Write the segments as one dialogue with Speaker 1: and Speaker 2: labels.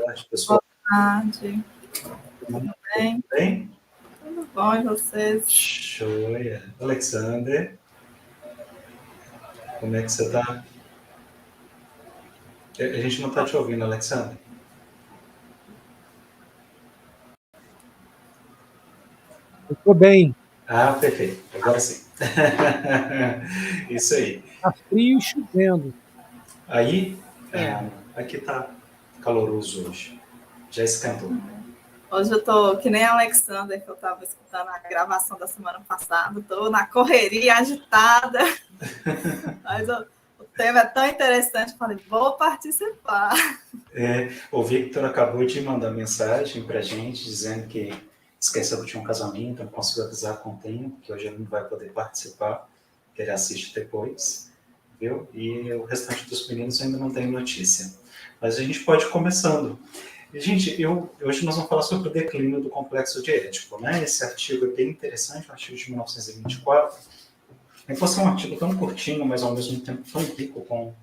Speaker 1: tarde, pessoal.
Speaker 2: Boa tarde. Tudo bem?
Speaker 1: Tudo bem?
Speaker 2: Tudo bom, e vocês?
Speaker 1: Joia. Alexander, como é que você está? A gente não está te ouvindo, Alexander.
Speaker 3: Eu estou bem.
Speaker 1: Ah, perfeito. Agora sim. Isso aí.
Speaker 3: Está frio e chovendo.
Speaker 1: Aí, aqui está caloroso hoje. Já esquentou.
Speaker 2: Hoje eu tô que nem a Alexander, que eu estava escutando a gravação da semana passada. Estou na correria, agitada. Mas o tema é tão interessante, eu falei, vou participar.
Speaker 1: O Victor acabou de mandar mensagem para a gente, dizendo que esqueceu que tinha um casamento, não conseguiu avisar com o tempo, que hoje ele não vai poder participar, que ele assiste depois, viu? E o restante dos meninos ainda não tem notícia. Mas a gente pode ir começando. Gente, hoje nós vamos falar sobre o declínio do complexo de Édipo, né? Esse artigo é bem interessante, um artigo de 1924. É que fosse um artigo tão curtinho, mas ao mesmo tempo tão rico, com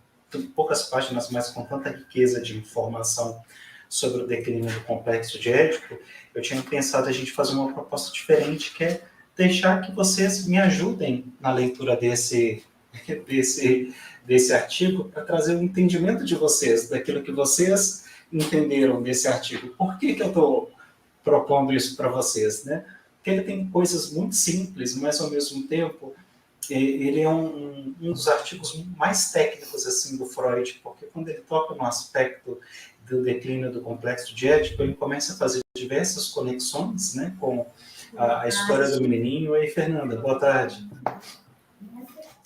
Speaker 1: poucas páginas, mas com tanta riqueza de informação sobre o declínio do complexo de Édipo, eu tinha pensado a gente fazer uma proposta diferente, que é deixar que vocês me ajudem na leitura desse artigo, para trazer o entendimento de vocês, daquilo que vocês entenderam desse artigo. Por que eu estou propondo isso para vocês, né? Porque ele tem coisas muito simples, mas ao mesmo tempo ele é um dos artigos mais técnicos assim do Freud, porque quando ele toca no aspecto do declínio do complexo de Édipo, ele começa a fazer diversas conexões, né, com a história do menininho. E Fernanda, boa tarde.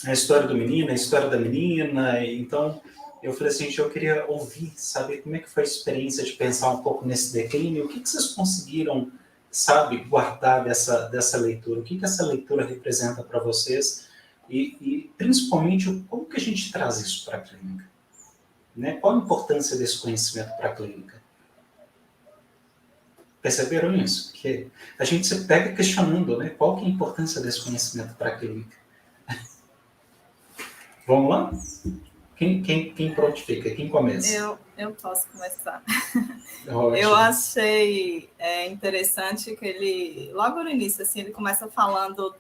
Speaker 1: A história do menino, a história da menina. Então eu falei assim, gente, eu queria ouvir, saber como é que foi a experiência de pensar um pouco nesse declínio, o que vocês conseguiram, sabe, guardar dessa leitura, o que essa leitura representa para vocês, e principalmente como que a gente traz isso para a clínica, né? Qual a importância desse conhecimento para a clínica? Perceberam isso? Que a gente se pega questionando, né? Qual que é a importância desse conhecimento para a clínica? Vamos lá? Quem prontifica? Quem começa?
Speaker 2: Eu posso começar.
Speaker 1: Ótimo.
Speaker 2: Eu achei interessante que ele, logo no início, assim, ele começa falando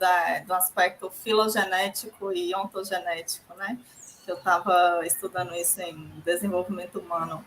Speaker 2: do aspecto filogenético e ontogenético, né? Que eu estava estudando isso em desenvolvimento humano.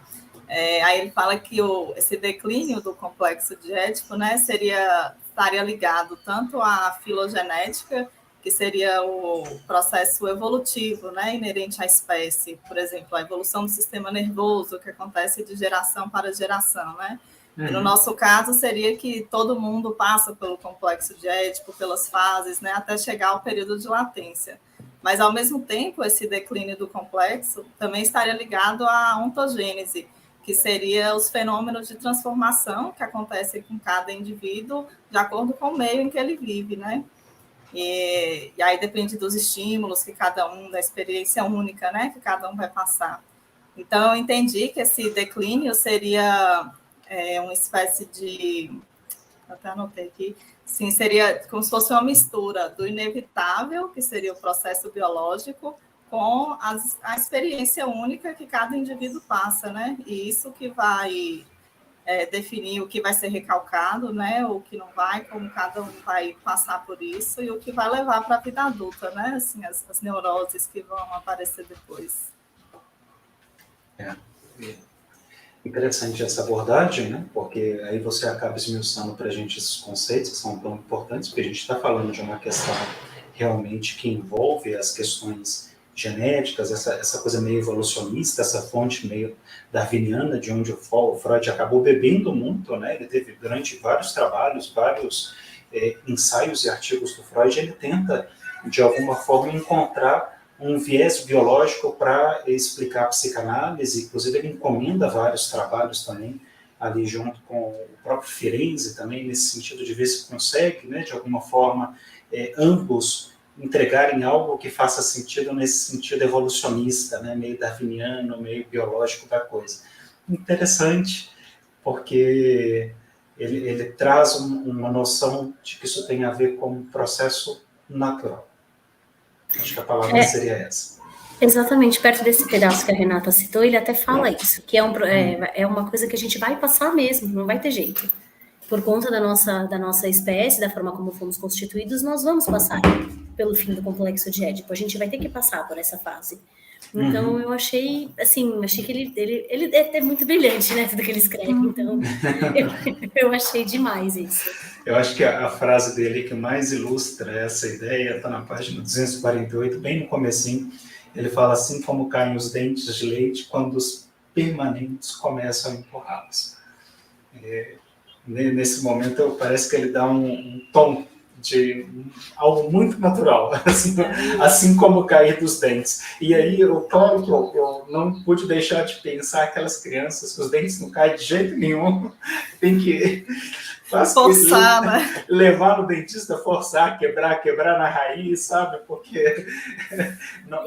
Speaker 2: Aí ele fala que esse declínio do complexo de Édipo, né, estaria ligado tanto à filogenética, que seria o processo evolutivo, né, inerente à espécie, por exemplo, a evolução do sistema nervoso, que acontece de geração para geração, né? E no nosso caso seria que todo mundo passa pelo complexo de Édipo, pelas fases, né, até chegar ao período de latência. Mas, ao mesmo tempo, esse declínio do complexo também estaria ligado à ontogênese, que seria os fenômenos de transformação que acontecem com cada indivíduo de acordo com o meio em que ele vive, né? E aí depende dos estímulos que cada um, da experiência única, né, que cada um vai passar. Então, eu entendi que esse declínio seria uma espécie de... Eu até anotei aqui. Sim, seria como se fosse uma mistura do inevitável, que seria o processo biológico, com a experiência única que cada indivíduo passa, né? E isso que vai definir o que vai ser recalcado, né? O que não vai, como cada um vai passar por isso e o que vai levar para a vida adulta, né? Assim, as neuroses que vão aparecer depois.
Speaker 1: Interessante essa abordagem, né? Porque aí você acaba esmiuçando para a gente esses conceitos que são tão importantes, porque a gente está falando de uma questão realmente que envolve as questões genéticas, essa coisa meio evolucionista, essa fonte meio darwiniana, de onde o Freud acabou bebendo muito, né? Ele teve, durante vários trabalhos, vários ensaios e artigos do Freud, ele tenta, de alguma forma, encontrar um viés biológico para explicar a psicanálise. Inclusive ele encomenda vários trabalhos também, ali junto com o próprio Firenze também, nesse sentido de ver se consegue, né, de alguma forma, ambos entregarem algo que faça sentido nesse sentido evolucionista, né, meio darwiniano, meio biológico da coisa. Interessante, porque ele traz uma noção de que isso tem a ver com um processo natural. Acho que a palavra seria essa.
Speaker 4: Exatamente, perto desse pedaço que a Renata citou, ele até fala isso, que é uma coisa que a gente vai passar mesmo, não vai ter jeito. Por conta da nossa espécie, da forma como fomos constituídos, nós vamos passar pelo fim do complexo de Édipo. A gente vai ter que passar por essa fase. Então, eu achei que ele é muito brilhante, né, tudo que ele escreve. Então, eu achei demais isso.
Speaker 1: Eu acho que a frase dele que mais ilustra essa ideia está na página 248, bem no comecinho. Ele fala assim: como caem os dentes de leite quando os permanentes começam a empurrá-los. Nesse momento, parece que ele dá um tom de algo muito natural, assim como cair dos dentes. E aí, claro que eu não pude deixar de pensar aquelas crianças que os dentes não caem de jeito nenhum, tem que
Speaker 2: forçar, né?
Speaker 1: Levar no dentista, forçar, quebrar na raiz, sabe? Porque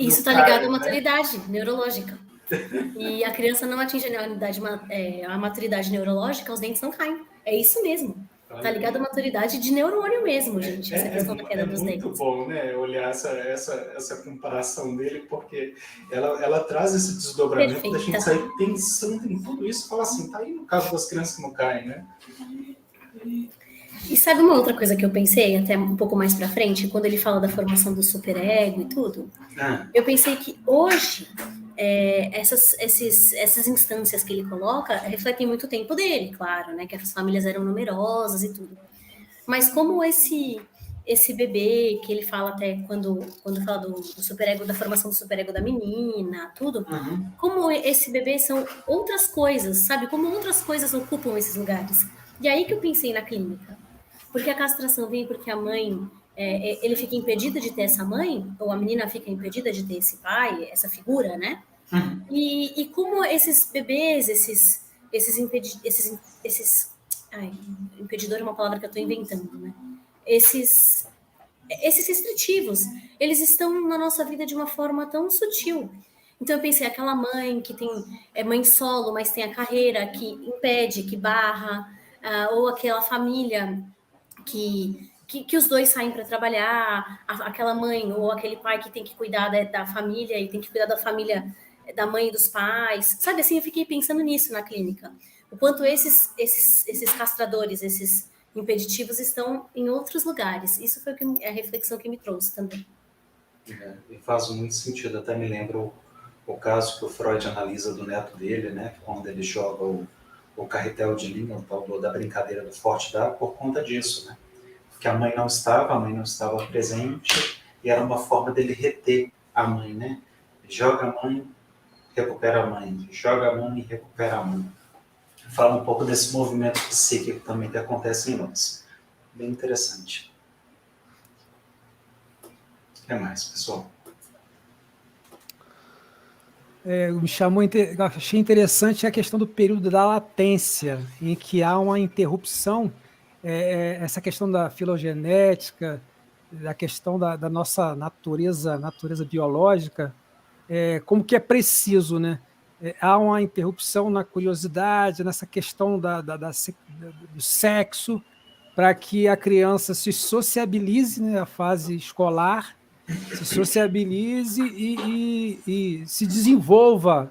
Speaker 4: isso está ligado à maturidade neurológica. E a criança não atinge a maturidade neurológica, os dentes não caem. É isso mesmo. Tá ligado à maturidade de neurônio mesmo, gente. Essa questão da queda dos dentes.
Speaker 1: É muito bom, né? Olhar essa comparação dele, porque ela traz esse desdobramento da gente sair pensando em tudo isso e falar assim, tá aí no caso das crianças que não caem, né?
Speaker 4: E sabe uma outra coisa que eu pensei, até um pouco mais pra frente, quando ele fala da formação do superego e tudo? Eu pensei que hoje essas instâncias que ele coloca refletem muito o tempo dele, claro, né? Que as famílias eram numerosas e tudo. Mas como esse bebê, que ele fala até quando fala do superego, da formação do superego da menina, tudo, como esse bebê são outras coisas, sabe? Como outras coisas ocupam esses lugares. E aí que eu pensei na clínica. Porque a castração vem porque a mãe, ele fica impedido de ter essa mãe, ou a menina fica impedida de ter esse pai, essa figura, né? E como esses bebês, impedidor é uma palavra que eu estou inventando, né? Esses restritivos, eles estão na nossa vida de uma forma tão sutil. Então eu pensei, aquela mãe que é mãe solo, mas tem a carreira, que impede, que barra, ou aquela família que os dois saem para trabalhar, aquela mãe ou aquele pai que tem que cuidar da família e tem que cuidar da família da mãe e dos pais, sabe assim, eu fiquei pensando nisso na clínica, o quanto esses castradores, esses impeditivos estão em outros lugares. Isso foi a reflexão que me trouxe também.
Speaker 1: E faz muito sentido, até me lembro o caso que o Freud analisa do neto dele, né, quando ele joga o carretel de linha, o tal da brincadeira do forte dá, por conta disso, né? Porque a mãe não estava presente, e era uma forma dele reter a mãe, né? Joga a mãe, recupera a mãe, joga a mãe e recupera a mãe. Fala um pouco desse movimento psíquico também que acontece em nós. Bem interessante. O que mais, pessoal?
Speaker 3: Achei interessante a questão do período da latência, em que há uma interrupção, essa questão da filogenética, da questão da nossa natureza biológica, como que é preciso, né? Há uma interrupção na curiosidade, nessa questão do sexo, para que a criança se sociabilize, né, a fase escolar, se sociabilize e se desenvolva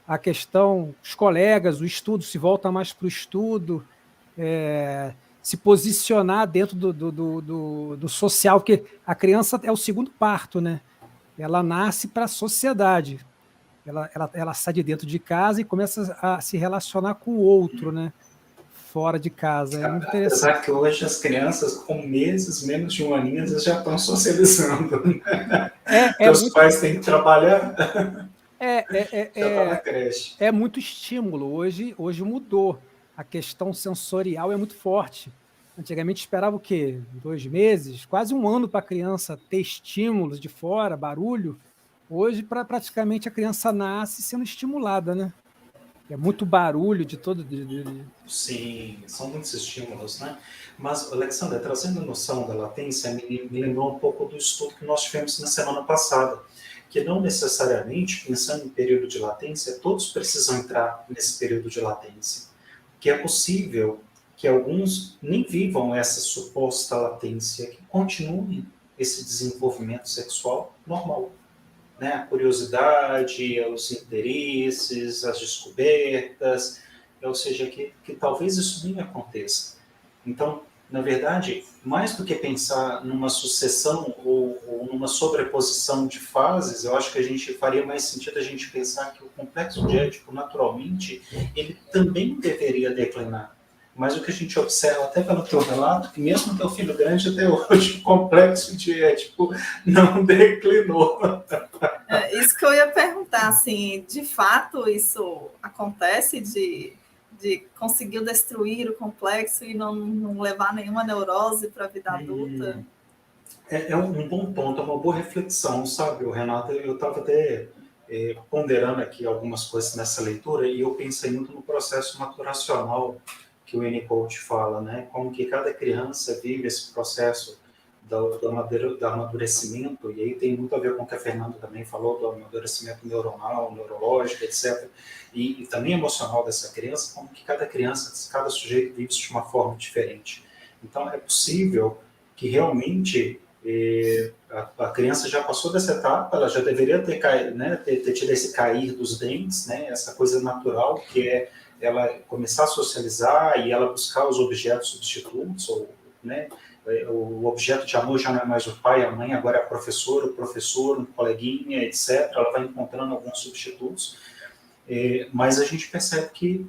Speaker 3: a questão, os colegas, o estudo, se volta mais para o estudo, se posicionar dentro do social, porque a criança é o segundo parto, né? Ela nasce para a sociedade, ela sai de dentro de casa e começa a se relacionar com o outro, né? Fora de casa. É muito interessante.
Speaker 1: Apesar que hoje as crianças, com meses, menos de um aninho, eles já estão socializando. Os pais têm que trabalhar. Já está na creche.
Speaker 3: É muito estímulo. Hoje mudou. A questão sensorial é muito forte. Antigamente esperava o quê? 2 meses, quase um ano para a criança ter estímulos de fora, barulho. Hoje, praticamente, a criança nasce sendo estimulada, né? É muito barulho de todo...
Speaker 1: Sim, são muitos estímulos, né? Mas, Alexandre, trazendo a noção da latência, me lembrou um pouco do estudo que nós tivemos na semana passada, que não necessariamente, pensando em período de latência, todos precisam entrar nesse período de latência. Que é possível que alguns nem vivam essa suposta latência, que continuem esse desenvolvimento sexual normal. né, a curiosidade, os interesses, as descobertas, ou seja, que talvez isso nem aconteça. Então, na verdade, mais do que pensar numa sucessão ou numa sobreposição de fases, eu acho que a gente faria mais sentido a gente pensar que o complexo de Édipo, naturalmente, ele também deveria declinar. Mas o que a gente observa até pelo teu relato, que mesmo teu filho grande até hoje, o complexo de Édipo não declinou.
Speaker 2: Isso que eu ia perguntar, assim, de fato isso acontece de conseguir destruir o complexo e não levar nenhuma neurose para a vida adulta?
Speaker 1: É um bom ponto, é uma boa reflexão, sabe, Renata? Eu estava até ponderando aqui algumas coisas nessa leitura e eu pensei muito no processo maturacional que o Winnicott fala, né? Como que cada criança vive esse processo do amadurecimento, e aí tem muito a ver com o que a Fernanda também falou, do amadurecimento neuronal, neurológico, etc. E também emocional dessa criança, como que cada criança, cada sujeito vive isso de uma forma diferente. Então, é possível que realmente a criança já passou dessa etapa, ela já deveria ter tido esse cair dos dentes, né, essa coisa natural que é ela começar a socializar e ela buscar os objetos substitutos, ou, né, o objeto de amor já não é mais o pai, a mãe, agora é a professora, o professor, um coleguinha, etc. Ela vai encontrando alguns substitutos, mas a gente percebe que,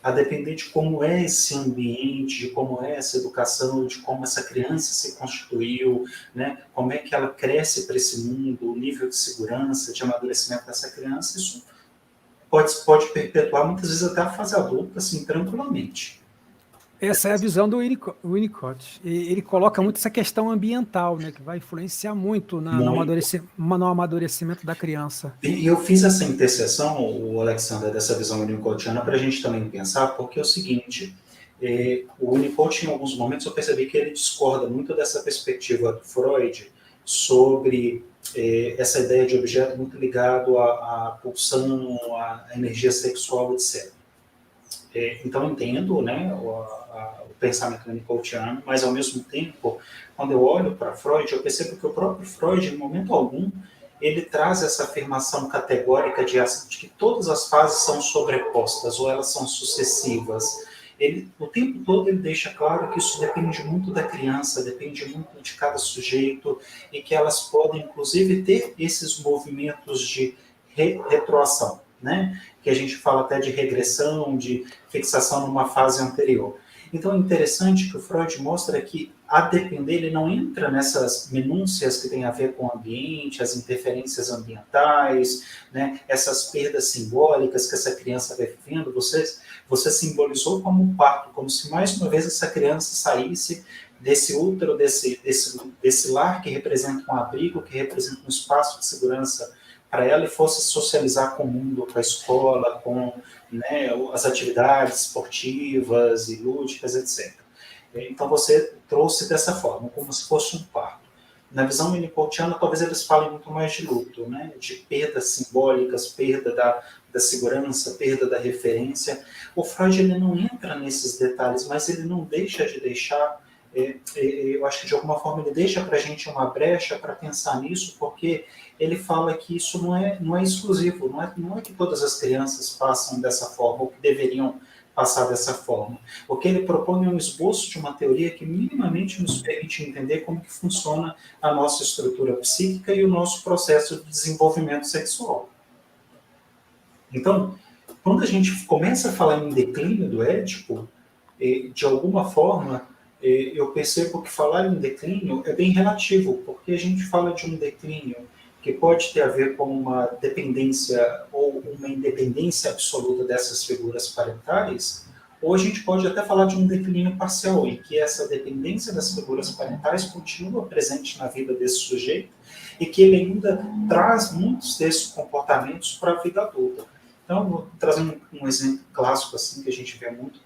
Speaker 1: a depender de como é esse ambiente, de como é essa educação, de como essa criança se constituiu, né, como é que ela cresce para esse mundo, o nível de segurança, de amadurecimento dessa criança, isso pode perpetuar muitas vezes até a fase adulta, assim, tranquilamente.
Speaker 3: Essa é a visão do Winnicott. Ele coloca muito essa questão ambiental, né, que vai influenciar muito no amadurecimento da criança.
Speaker 1: E eu fiz essa interseção, o Alexander, dessa visão winnicottiana, para a gente também pensar, porque é o seguinte, o Winnicott, em alguns momentos, eu percebi que ele discorda muito dessa perspectiva do Freud sobre essa ideia de objeto muito ligado à pulsão, à energia sexual, etc. Então, eu entendo, né, o pensamento winnicottiano, mas, ao mesmo tempo, quando eu olho para Freud, eu percebo que o próprio Freud, em momento algum, ele traz essa afirmação categórica de que todas as fases são sobrepostas, ou elas são sucessivas. O tempo todo ele deixa claro que isso depende muito da criança, depende muito de cada sujeito, e que elas podem, inclusive, ter esses movimentos de retroação, né? Que a gente fala até de regressão, de fixação numa fase anterior. Então é interessante que o Freud mostra que, a depender, ele não entra nessas minúcias que têm a ver com o ambiente, as interferências ambientais, né, essas perdas simbólicas que essa criança vai vivendo. Você simbolizou como um parto, como se mais uma vez essa criança saísse desse útero, desse lar que representa um abrigo, que representa um espaço de segurança para ela, e fosse socializar com o mundo, com a escola, com, né, as atividades esportivas e lúdicas, etc. Então você trouxe dessa forma, como se fosse um parto. Na visão winnicottiana, talvez eles falem muito mais de luto, né, de perdas simbólicas, perda da segurança, perda da referência. O Freud ele não entra nesses detalhes, mas ele não deixa de deixar, eu acho que de alguma forma ele deixa para a gente uma brecha para pensar nisso, porque ele fala que isso não é exclusivo, não é que todas as crianças passam dessa forma, ou que deveriam passar dessa forma. O que ele propõe é um esboço de uma teoria que minimamente nos permite entender como que funciona a nossa estrutura psíquica e o nosso processo de desenvolvimento sexual. Então, quando a gente começa a falar em declínio do Édipo, de alguma forma, eu percebo que falar em declínio é bem relativo, porque a gente fala de um declínio que pode ter a ver com uma dependência ou uma independência absoluta dessas figuras parentais, ou a gente pode até falar de um declínio parcial, em que essa dependência das figuras parentais continua presente na vida desse sujeito e que ele ainda traz muitos desses comportamentos para a vida adulta. Então, vou trazer um exemplo clássico assim, que a gente vê muito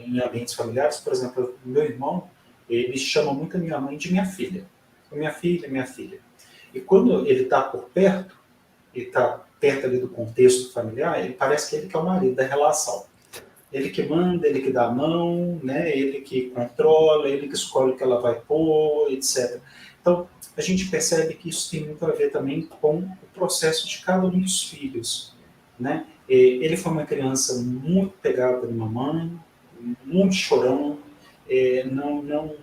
Speaker 1: em ambientes familiares. Por exemplo, meu irmão, ele chama muito a minha mãe de minha filha. Minha filha, minha filha. E quando ele está por perto, ele está perto ali do contexto familiar, ele parece que ele que é o marido da relação. Ele que manda, ele que dá a mão, né? Ele que controla, ele que escolhe o que ela vai pôr, etc. Então, a gente percebe que isso tem muito a ver também com o processo de cada um dos filhos, né? Ele foi uma criança muito pegada de mamãe, muito chorão,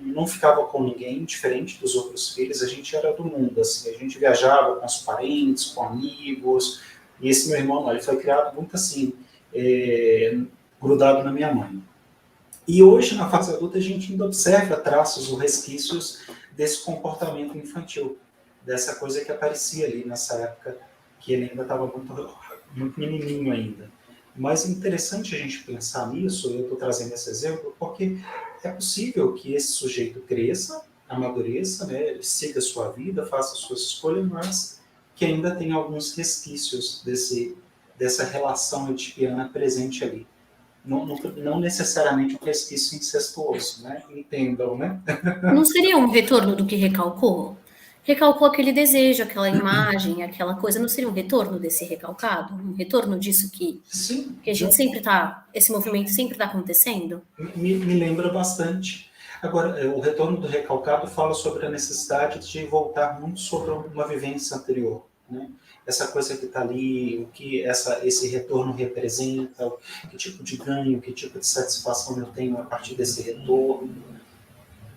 Speaker 1: não ficava com ninguém, diferente dos outros filhos. A gente era do mundo, assim, a gente viajava com os parentes, com amigos, e esse meu irmão, ele foi criado muito assim, grudado na minha mãe. E hoje, na fase adulta, a gente ainda observa traços ou resquícios desse comportamento infantil, dessa coisa que aparecia ali nessa época, que ele ainda estava muito menininho ainda. Mas é interessante a gente pensar nisso, eu estou trazendo esse exemplo, porque é possível que esse sujeito cresça, amadureça, né, siga a sua vida, faça suas escolhas, mas que ainda tem alguns resquícios dessa relação edipiana presente ali. Não necessariamente um resquício incestuoso, né? Entendam, né?
Speaker 4: Não seria um retorno do que recalcou? Recalcou aquele desejo, aquela imagem, aquela coisa, não seria um retorno desse recalcado? Um retorno disso que
Speaker 1: Sim,
Speaker 4: a gente sempre está, esse movimento sempre está acontecendo?
Speaker 1: me lembra bastante. Agora, o retorno do recalcado fala sobre a necessidade de voltar muito sobre uma vivência anterior, né? Essa coisa que está ali, o que esse retorno representa, que tipo de ganho, que tipo de satisfação eu tenho a partir desse retorno.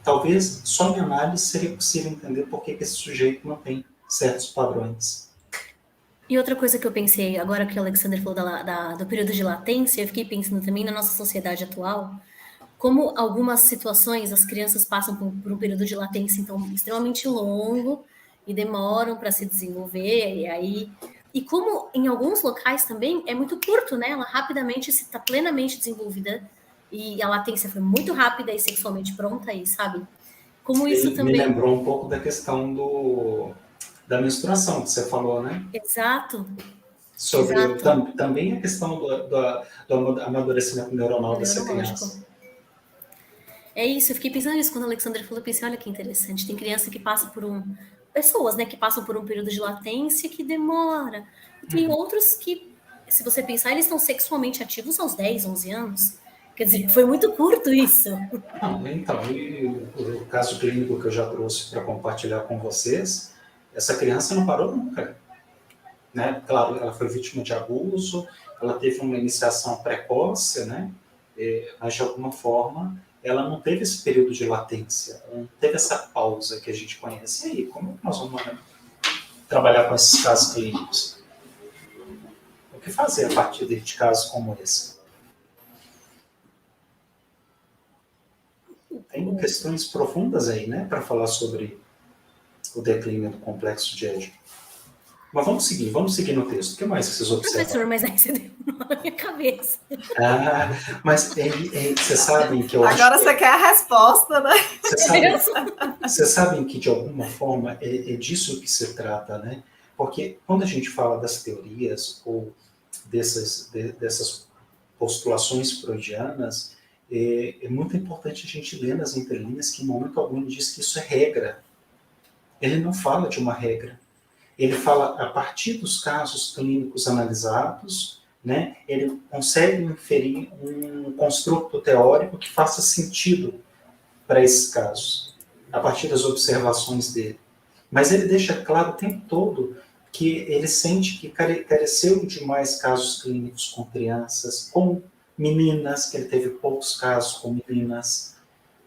Speaker 1: Talvez só em análise seria possível entender por que esse sujeito não tem certos padrões.
Speaker 4: E outra coisa que eu pensei, agora que o Alexander falou do período de latência, eu fiquei pensando também na nossa sociedade atual, como algumas situações as crianças passam por um período de latência então extremamente longo e demoram para se desenvolver, e como em alguns locais também é muito curto, né? Ela rapidamente se está plenamente desenvolvida e a latência foi muito rápida e sexualmente pronta, e sabe? Como isso
Speaker 1: Me
Speaker 4: também.
Speaker 1: lembrou um pouco da questão da menstruação que você falou, né?
Speaker 4: Exato,
Speaker 1: Sobre
Speaker 4: exato.
Speaker 1: também a questão do amadurecimento neuronal dessa
Speaker 4: Neurológico.
Speaker 1: criança.
Speaker 4: É isso, eu fiquei pensando nisso quando o Alexandre falou, eu pensei, olha que interessante, tem criança que passa pessoas, né, que passam por um período de latência que demora, e tem outros que, se você pensar, eles estão sexualmente ativos aos 10, 11 anos, quer dizer, foi muito curto isso.
Speaker 1: Não, então, e o caso clínico que eu já trouxe para compartilhar com vocês, essa criança não parou nunca, né? Claro, ela foi vítima de abuso, ela teve uma iniciação precoce, né? Mas de alguma forma ela não teve esse período de latência, ela não teve essa pausa que a gente conhece. E aí, como é que nós vamos trabalhar com esses casos clínicos? O que fazer a partir de casos como esse? Tem questões profundas aí, né, para falar sobre o declínio do complexo de Édipo. Mas vamos seguir no texto. O que mais vocês observam?
Speaker 4: Professor, mas aí você deu uma na minha cabeça.
Speaker 1: Mas vocês sabem que eu
Speaker 2: Agora
Speaker 1: acho...
Speaker 2: você quer a resposta, né?
Speaker 1: Vocês sabem que, de alguma forma, é disso que se trata, né? Porque quando a gente fala das teorias ou dessas postulações freudianas, é muito importante a gente ler nas entrelinhas que, em momento algum, ele diz que isso é regra. Ele não fala de uma regra. Ele fala a partir dos casos clínicos analisados, né, ele consegue inferir um construto teórico que faça sentido para esses casos, a partir das observações dele. Mas ele deixa claro o tempo todo que ele sente que careceu de mais casos clínicos com crianças, com meninas, que ele teve poucos casos com meninas,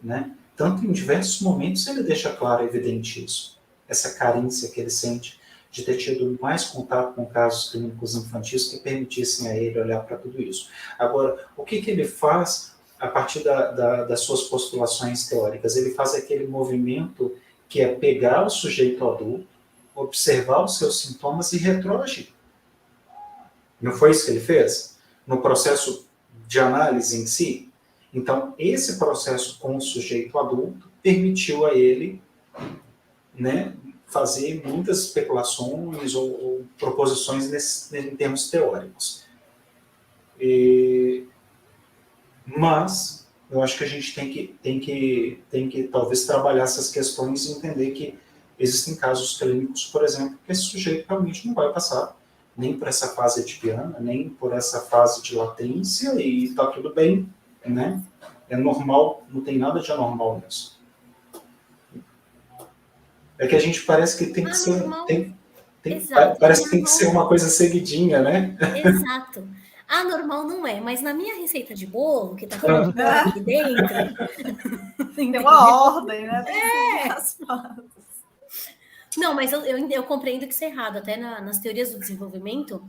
Speaker 1: né? Tanto em diversos momentos ele deixa claro, evidente isso, essa carência que ele sente de ter tido mais contato com casos clínicos infantis que permitissem a ele olhar para tudo isso. Agora, o que ele faz a partir das suas postulações teóricas? Ele faz aquele movimento que é pegar o sujeito adulto, observar os seus sintomas e retroagir. Não foi isso que ele fez? No processo de análise em si? Então, esse processo com o sujeito adulto permitiu a ele, né, fazer muitas especulações ou proposições em termos teóricos. Mas eu acho que a gente tem que talvez trabalhar essas questões e entender que existem casos clínicos, por exemplo, que esse sujeito realmente não vai passar nem por essa fase edipiana, nem por essa fase de latência, e está tudo bem, né? É normal, não tem nada de anormal nisso. É que a gente parece que tem que ser...
Speaker 4: Anormal,
Speaker 1: Parece
Speaker 4: exato.
Speaker 1: que tem que ser uma coisa seguidinha, né?
Speaker 4: Exato. Anormal não é, mas na minha receita de bolo, que tá falando aqui dentro,
Speaker 2: Tem uma ordem, né? Tem que seguir as fases.
Speaker 4: Não, mas eu compreendo que isso é errado. Até nas teorias do desenvolvimento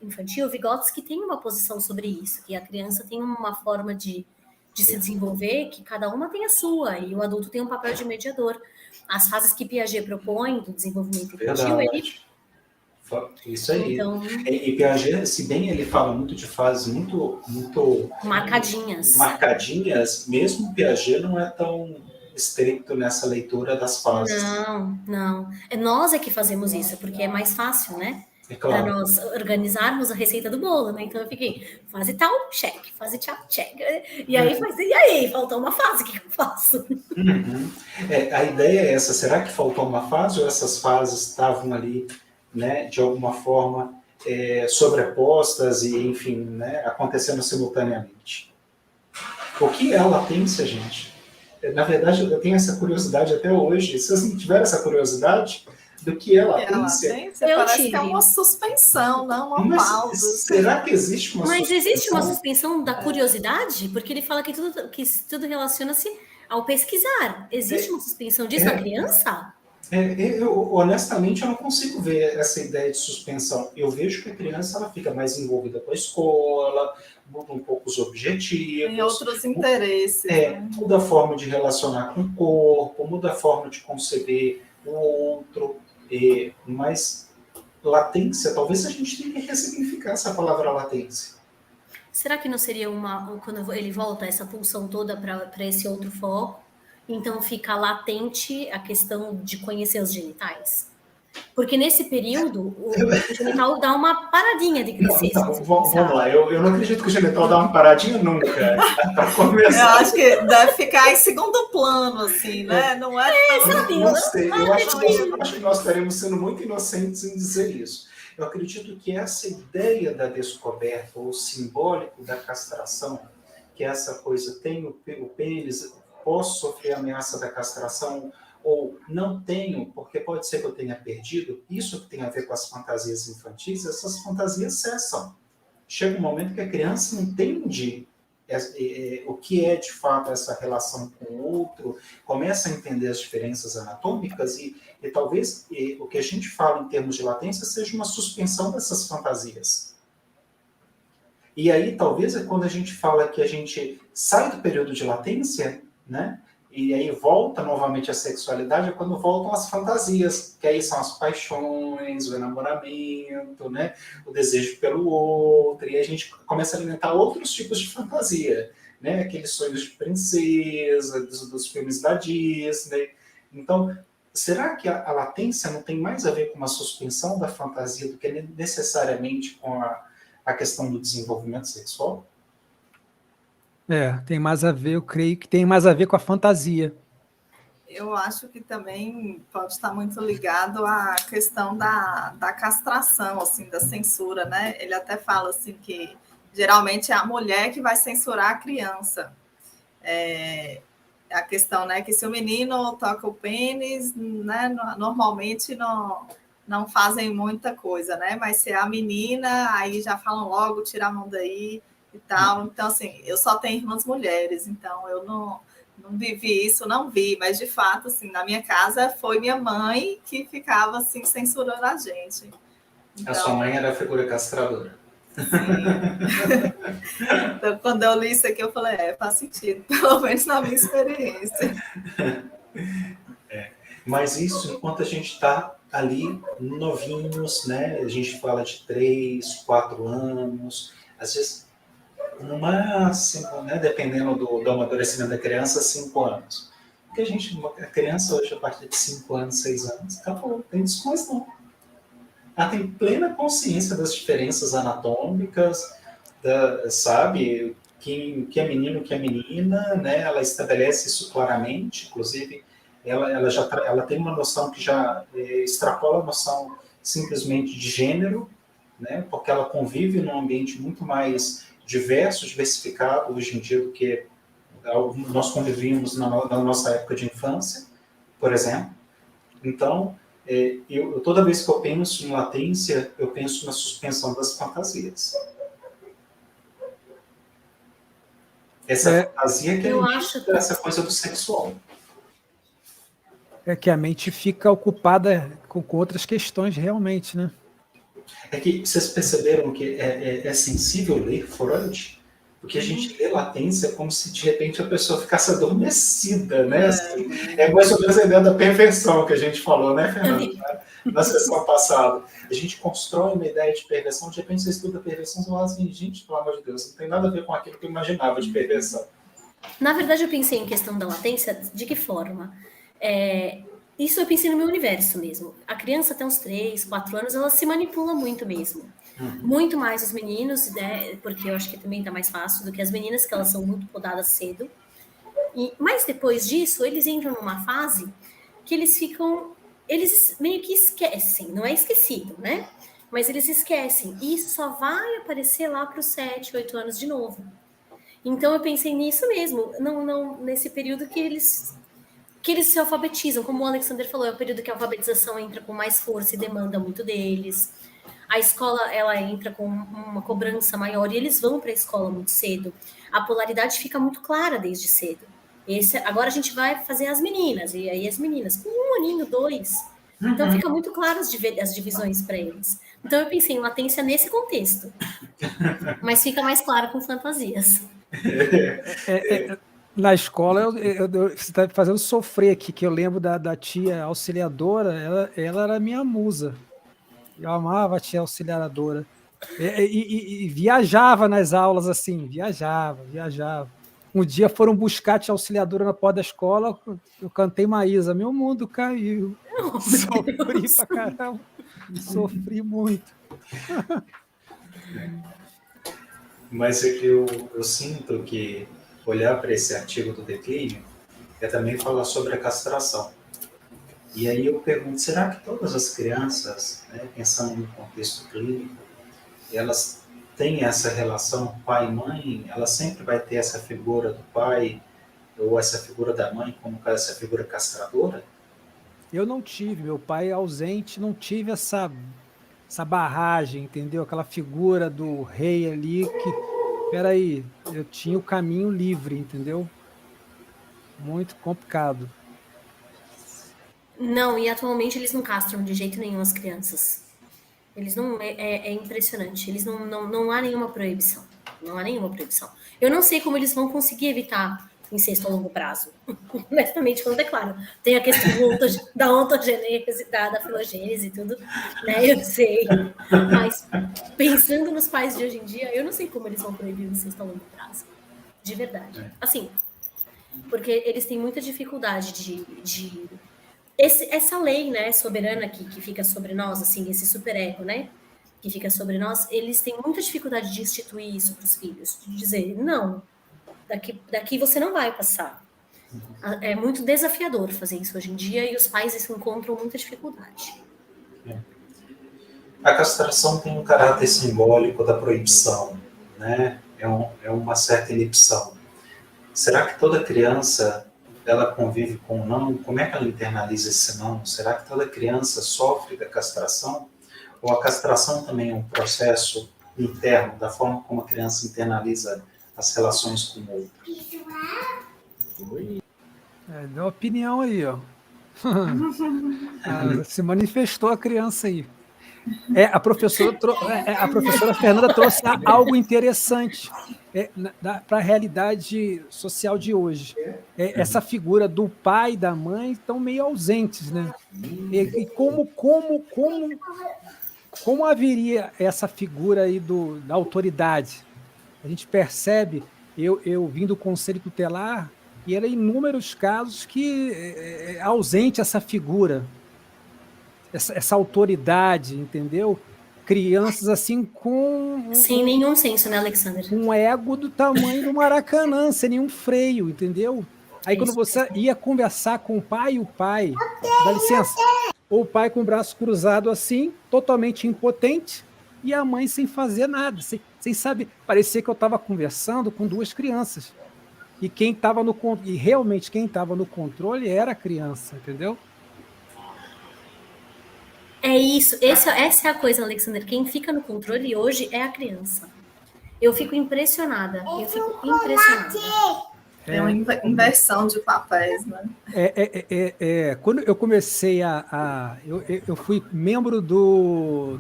Speaker 4: infantil, Vygotsky tem uma posição sobre isso, que a criança tem uma forma de se desenvolver, que cada uma tem a sua, e o adulto tem um papel de mediador. As fases que Piaget propõe do desenvolvimento infantil,
Speaker 1: Verdade. Isso aí.
Speaker 4: Então,
Speaker 1: E Piaget, se bem ele fala muito de fases muito marcadinhas, mesmo Piaget não é tão estricto nessa leitura das fases.
Speaker 4: Não. Nós é que fazemos isso, porque é mais fácil, né?
Speaker 1: É claro.
Speaker 4: Para nós organizarmos a receita do bolo, né? Então eu fiquei, fase tal, check, fase tal, check. E aí, faltou uma fase, o que eu faço?
Speaker 1: Uhum. A ideia é essa, será que faltou uma fase ou essas fases estavam ali, né, de alguma forma sobrepostas e, enfim, né, acontecendo simultaneamente? O que é a latência, gente? Na verdade, eu tenho essa curiosidade até hoje. Se vocês não tiverem essa curiosidade do que é latência...
Speaker 2: Parece que é uma suspensão, não uma pausa.
Speaker 1: Será que existe uma suspensão?
Speaker 4: Mas existe uma suspensão da curiosidade? Porque ele fala que tudo relaciona-se ao pesquisar. Existe uma suspensão disso na criança?
Speaker 1: Honestamente, eu não consigo ver essa ideia de suspensão. Eu vejo que a criança ela fica mais envolvida com a escola, muda um pouco os objetivos.
Speaker 2: Tem outros interesses.
Speaker 1: Muda a forma de relacionar com o corpo, muda a forma de conceber o outro. Mas latência, talvez a gente tenha que ressignificar essa palavra latência.
Speaker 4: Será que não seria quando ele volta essa pulsão toda para esse outro foco? Então fica latente a questão de conhecer os genitais? Porque nesse período o genital dá uma paradinha de crescer.
Speaker 1: Vamos lá, eu não acredito que o genital dá uma paradinha nunca. Para começar.
Speaker 2: Eu acho que deve ficar em segundo plano, assim, né? Não é tão...
Speaker 1: Não sei, eu acho que nós estaremos sendo muito inocentes em dizer isso. Eu acredito que essa ideia da descoberta, ou simbólico da castração, que essa coisa tem o pênis, posso sofrer a ameaça da castração, ou não tenho, porque pode ser que eu tenha perdido, isso que tem a ver com as fantasias infantis, essas fantasias cessam. Chega um momento que a criança entende o que é de fato essa relação com o outro, começa a entender as diferenças anatômicas e talvez o que a gente fala em termos de latência seja uma suspensão dessas fantasias. E aí talvez é quando a gente fala que a gente sai do período de latência, né? E aí volta novamente a sexualidade, é quando voltam as fantasias, que aí são as paixões, o enamoramento, né? O desejo pelo outro, e a gente começa a alimentar outros tipos de fantasia, né? Aqueles sonhos de princesa, dos filmes da Disney. Então, será que a latência não tem mais a ver com uma suspensão da fantasia do que necessariamente com a questão do desenvolvimento sexual?
Speaker 3: Tem mais a ver, eu creio que tem mais a ver com a fantasia.
Speaker 2: Eu acho que também pode estar muito ligado à questão da castração, assim, da censura, né? Ele até fala assim que geralmente é a mulher que vai censurar a criança. A questão, né, que se o menino toca o pênis, né, normalmente não fazem muita coisa, né? Mas se é a menina, aí já falam logo, tira a mão daí e tal. Então, assim, eu só tenho irmãs mulheres, então eu não vivi isso, não vi, mas de fato, assim, na minha casa foi minha mãe que ficava, assim, censurando a gente. Então,
Speaker 1: a sua mãe era a figura castradora.
Speaker 2: Sim. Então, quando eu li isso aqui, eu falei, faz sentido, pelo menos na minha experiência.
Speaker 1: Mas isso enquanto a gente está ali novinhos, né? A gente fala de 3, 4 anos, às vezes no máximo, né, dependendo do amadurecimento da criança, 5 anos. Porque a criança hoje, a partir de 5 anos, 6 anos, acabou, não tem discussões não. Ela tem plena consciência das diferenças anatômicas, sabe, que é menino, que é menina, né? Ela estabelece isso claramente, inclusive, ela tem uma noção que já extrapola a noção simplesmente de gênero, né? Porque ela convive num ambiente muito mais diverso, diversificado hoje em dia do que nós convivíamos na nossa época de infância, por exemplo. Então, toda vez que eu penso em latência, eu penso na suspensão das fantasias. Essa fantasia que
Speaker 4: eu
Speaker 1: alimenta
Speaker 4: acho
Speaker 1: essa coisa do sexual.
Speaker 3: É que a mente fica ocupada com outras questões, realmente, né?
Speaker 1: É que vocês perceberam que é sensível ler Freud? Porque a gente lê latência como se de repente a pessoa ficasse adormecida, né? Assim, é mais ou menos a ideia da perversão que a gente falou, né, Fernanda? Na sessão passada. A gente constrói uma ideia de perversão, de repente você estuda perversão e você fala assim, gente, pelo amor de Deus, não tem nada a ver com aquilo que eu imaginava de perversão.
Speaker 4: Na verdade, eu pensei em questão da latência, de que forma? Isso eu pensei no meu universo mesmo. A criança até uns 3, 4 anos, ela se manipula muito mesmo. Muito mais os meninos, né? Porque eu acho que também tá mais fácil do que as meninas, que elas são muito podadas cedo. Mas depois disso, eles entram numa fase que eles meio que esquecem, não é esquecido, né? Mas eles esquecem. E isso só vai aparecer lá para os 7, 8 anos de novo. Então eu pensei nisso mesmo, nesse período que eles se alfabetizam, como o Alexander falou, é o período que a alfabetização entra com mais força e demanda muito deles. A escola, ela entra com uma cobrança maior e eles vão para a escola muito cedo. A polaridade fica muito clara desde cedo. Agora a gente vai fazer as meninas, e aí as meninas, com 1 aninho, 2. Então fica muito claro as divisões para eles. Então eu pensei em latência nesse contexto. Mas fica mais claro com fantasias.
Speaker 3: Na escola, você está fazendo sofrer aqui, que eu lembro da tia auxiliadora, ela era minha musa. Eu amava a tia auxiliadora. E viajava nas aulas, assim, viajava. Um dia foram buscar a tia auxiliadora na porta da escola, eu cantei Maísa, meu mundo caiu. Sofri pra caramba. Sofri muito.
Speaker 1: Mas eu sinto que olhar para esse artigo do declínio é também falar sobre a castração. E aí eu pergunto, será que todas as crianças, né, pensando no contexto clínico, elas têm essa relação pai e mãe? Ela sempre vai ter essa figura do pai ou essa figura da mãe como essa figura castradora?
Speaker 3: Eu não tive, meu pai é ausente, não tive essa barragem, entendeu? Aquela figura do rei ali que, peraí, eu tinha o caminho livre, entendeu? Muito complicado.
Speaker 4: Não, e atualmente eles não castram de jeito nenhum as crianças. Eles não. É impressionante. Eles não há nenhuma proibição. Não há nenhuma proibição. Eu não sei como eles vão conseguir evitar incesto a longo prazo. Honestamente, falando, é claro. Tem a questão da ontogenese, da filogênese e tudo, né? Eu sei. Mas pensando nos pais de hoje em dia, eu não sei como eles vão proibir o incesto a longo prazo. De verdade. Assim, porque eles têm muita dificuldade de essa lei, né, soberana que fica sobre nós, assim, esse superego, né, que fica sobre nós, eles têm muita dificuldade de instituir isso para os filhos, de dizer, não, daqui você não vai passar. É muito desafiador fazer isso hoje em dia e os pais encontram muita dificuldade.
Speaker 1: A castração tem um caráter simbólico da proibição, né? É uma certa inibição. Será que toda criança ela convive com o não? Como é que ela internaliza esse não? Será que toda criança sofre da castração? Ou a castração também é um processo interno, da forma como a criança internaliza as relações com o outro?
Speaker 3: Deu opinião aí, ó. Se manifestou a criança aí. A professora Fernanda trouxe algo interessante para a realidade social de hoje. Essa figura do pai e da mãe estão meio ausentes, né? E como haveria essa figura aí da autoridade? A gente percebe, eu vim do Conselho Tutelar, e era inúmeros casos que é ausente essa figura, essa autoridade, entendeu? Crianças assim com...
Speaker 4: Sem nenhum senso, né, Alexander?
Speaker 3: Um ego do tamanho do Maracanã, sem nenhum freio, entendeu? Aí quando você ia conversar com o pai, dá licença, ou o pai com o braço cruzado assim, totalmente impotente, e a mãe sem fazer nada, sem saber. Parecia que eu estava conversando com 2 crianças. E realmente quem estava no controle era a criança, entendeu?
Speaker 4: É isso, essa é a coisa, Alexander. Quem fica no controle hoje é a criança. Eu fico impressionada.
Speaker 2: É uma inversão de papéis, né?
Speaker 3: Quando eu comecei eu fui membro do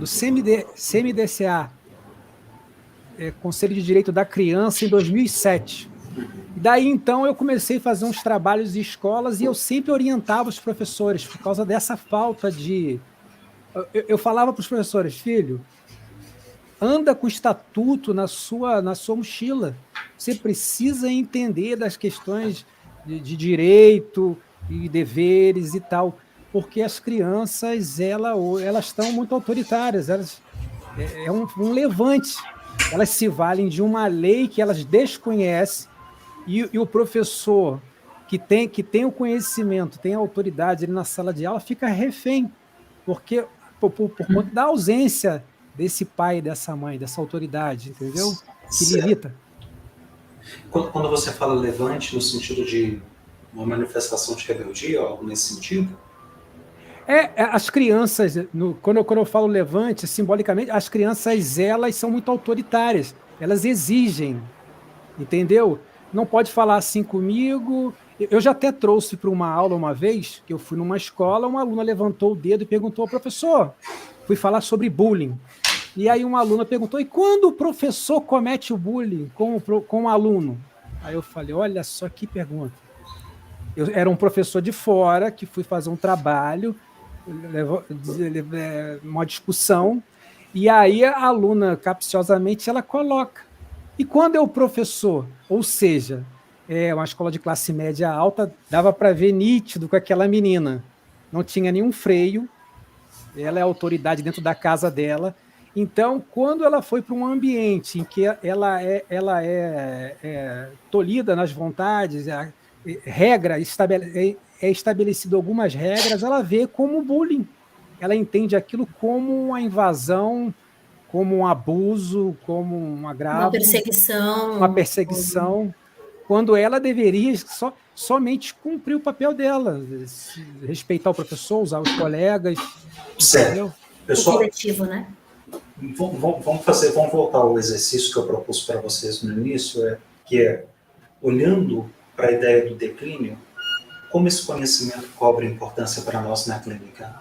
Speaker 3: CMDCA, Conselho de Direito da Criança, em 2007. E daí, então, eu comecei a fazer uns trabalhos em escolas e eu sempre orientava os professores por causa dessa falta de... Eu falava para os professores, filho, anda com o estatuto na sua mochila. Você precisa entender das questões de direito e deveres e tal, porque as crianças elas estão muito autoritárias, é um levante. Elas se valem de uma lei que elas desconhecem e o professor que tem o conhecimento, tem a autoridade ali na sala de aula, fica refém, porque por conta da ausência desse pai, dessa mãe, dessa autoridade, entendeu? Que limita.
Speaker 1: Quando você fala levante no sentido de uma manifestação de rebeldia, algo nesse sentido?
Speaker 3: As crianças, quando eu falo levante, simbolicamente, as crianças, elas são muito autoritárias, elas exigem, entendeu? Não pode falar assim comigo. Eu já até trouxe para uma aula uma vez, que eu fui numa escola, uma aluna levantou o dedo e perguntou, professor, fui falar sobre bullying. E aí uma aluna perguntou, e quando o professor comete o bullying com o aluno? Aí eu falei, olha só que pergunta. Eu era um professor de fora que fui fazer um trabalho, uma discussão, e aí a aluna, capciosamente, ela coloca. E quando é o professor? Ou seja, uma escola de classe média alta, dava para ver nítido com aquela menina. Não tinha nenhum freio, ela é autoridade dentro da casa dela. Então, quando ela foi para um ambiente em que ela é tolhida nas vontades, estabelecido algumas regras, ela vê como bullying. Ela entende aquilo como uma invasão, como um abuso, como um agravo. Uma perseguição, quando ela deveria somente cumprir o papel dela, respeitar o professor, usar os colegas.
Speaker 1: Certo. Pessoal,
Speaker 4: o coletivo, né?
Speaker 1: Vamos voltar ao exercício que eu propus para vocês no início, que é olhando para a ideia do declínio, como esse conhecimento cobra importância para nós na clínica?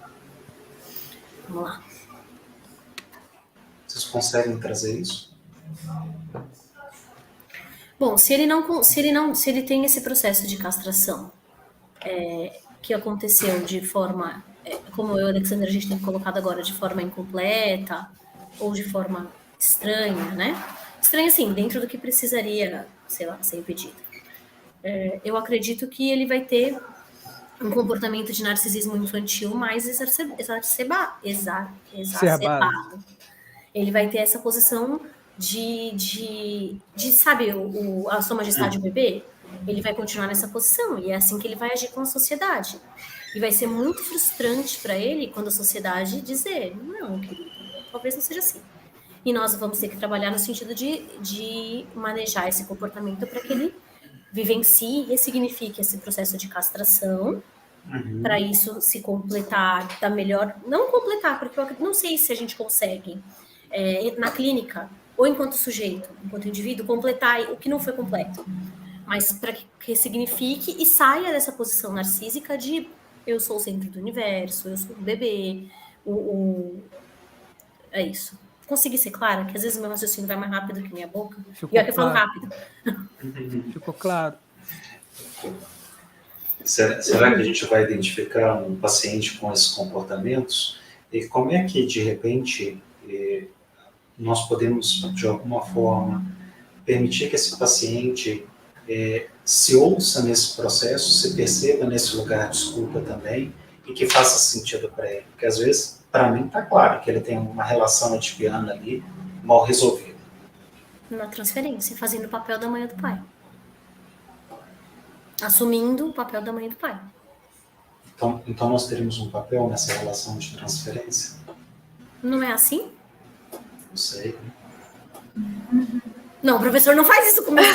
Speaker 4: Vamos lá.
Speaker 1: Vocês conseguem trazer isso?
Speaker 4: Bom, se ele tem esse processo de castração que aconteceu de forma, como eu e o Alexander a gente tem colocado agora, de forma incompleta ou de forma estranha, né? Estranha, assim, dentro do que precisaria, sei lá, ser impedido. Eu acredito que ele vai ter um comportamento de narcisismo infantil mais exacerbado. Ele vai ter essa posição de sabe, a sua majestade o bebê? Ele vai continuar nessa posição, e é assim que ele vai agir com a sociedade. E vai ser muito frustrante para ele quando a sociedade dizer, não, querido, talvez não seja assim. E nós vamos ter que trabalhar no sentido de manejar esse comportamento para que ele vivencie e ressignifique esse processo de castração, para isso se completar da melhor... Não completar, porque eu não sei se a gente consegue, na clínica, ou enquanto sujeito, enquanto indivíduo, completar o que não foi completo. Mas para que ressignifique e saia dessa posição narcísica de eu sou o centro do universo, eu sou o bebê, é isso. Consegui ser clara? Que às vezes meu raciocínio vai mais rápido que minha boca. E é que eu falo rápido.
Speaker 3: Ficou claro.
Speaker 1: Será que a gente vai identificar um paciente com esses comportamentos? E como é que, de repente, nós podemos, de alguma forma, permitir que esse paciente se ouça nesse processo, se perceba nesse lugar de escuta também, e que faça sentido para ele? Porque, às vezes, para mim, está claro que ele tem uma relação edipiana ali mal resolvida.
Speaker 4: Na transferência, fazendo o papel da mãe ou do pai. Assumindo o papel da mãe e do pai.
Speaker 1: Então nós teríamos um papel nessa relação de transferência?
Speaker 4: Não é assim?
Speaker 1: Não sei.
Speaker 4: Não, o professor não faz isso comigo.